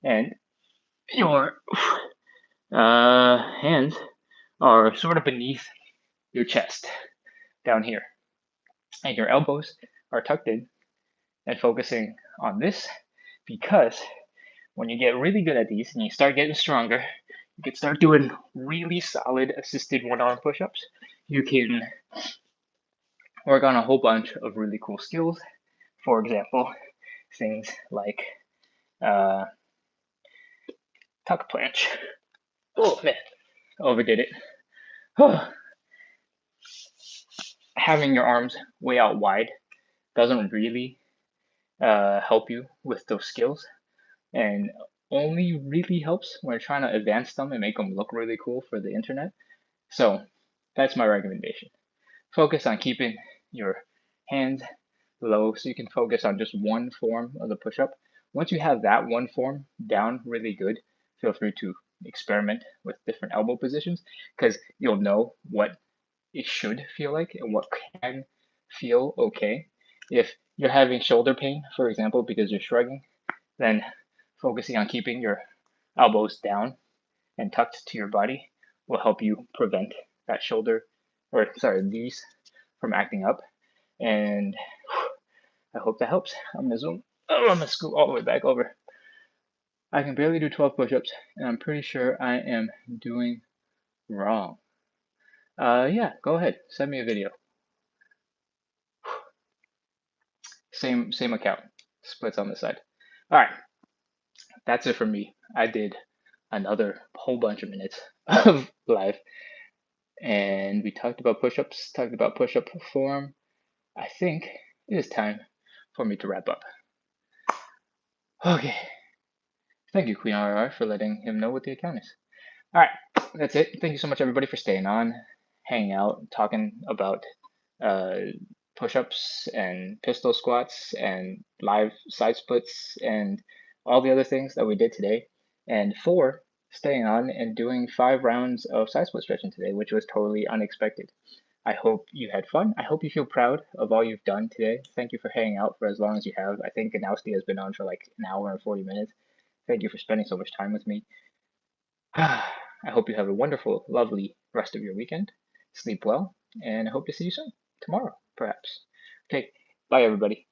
and your hands are sort of beneath your chest down here. And your elbows are tucked in and focusing on this, because when you get really good at these and you start getting stronger, you can start doing really solid assisted one-arm push-ups. You can work on a whole bunch of really cool skills. For example, things like tuck planche, Oh man, overdid it. Having your arms way out wide doesn't really help you with those skills, and only really helps when you're trying to advance them and make them look really cool for the internet. So that's my recommendation. Focus on keeping your hands low so you can focus on just one form of the push-up. Once you have that one form down really good, feel free to experiment with different elbow positions because you'll know what it should feel like and what can feel okay. If you're having shoulder pain, for example, because you're shrugging, then focusing on keeping your elbows down and tucked to your body will help you prevent that shoulder, or sorry, these from acting up. And I hope that helps. I'm gonna zoom. Oh, I'm gonna scoot all the way back over. I can barely do 12 push-ups, and I'm pretty sure I am doing wrong. Yeah, go ahead. Send me a video. Same account. Splits on the side. All right, that's it for me. I did another whole bunch of minutes of live, and we talked about push-ups, talked about push-up form. I think it is time for me to wrap up. Okay. Thank you, Queen RR, for letting him know what the account is. All right, that's it. Thank you so much, everybody, for staying on, hanging out, talking about uh, push-ups and pistol squats and live side splits and all the other things that we did today. And for staying on and doing 5 rounds of side split stretching today, which was totally unexpected. I hope you had fun. I hope you feel proud of all you've done today. Thank you for hanging out for as long as you have. I think Ganowski has been on for like an hour and 40 minutes. Thank you for spending so much time with me. I hope you have a wonderful, lovely rest of your weekend. Sleep well, and I hope to see you soon. Tomorrow, perhaps. Okay, bye, everybody.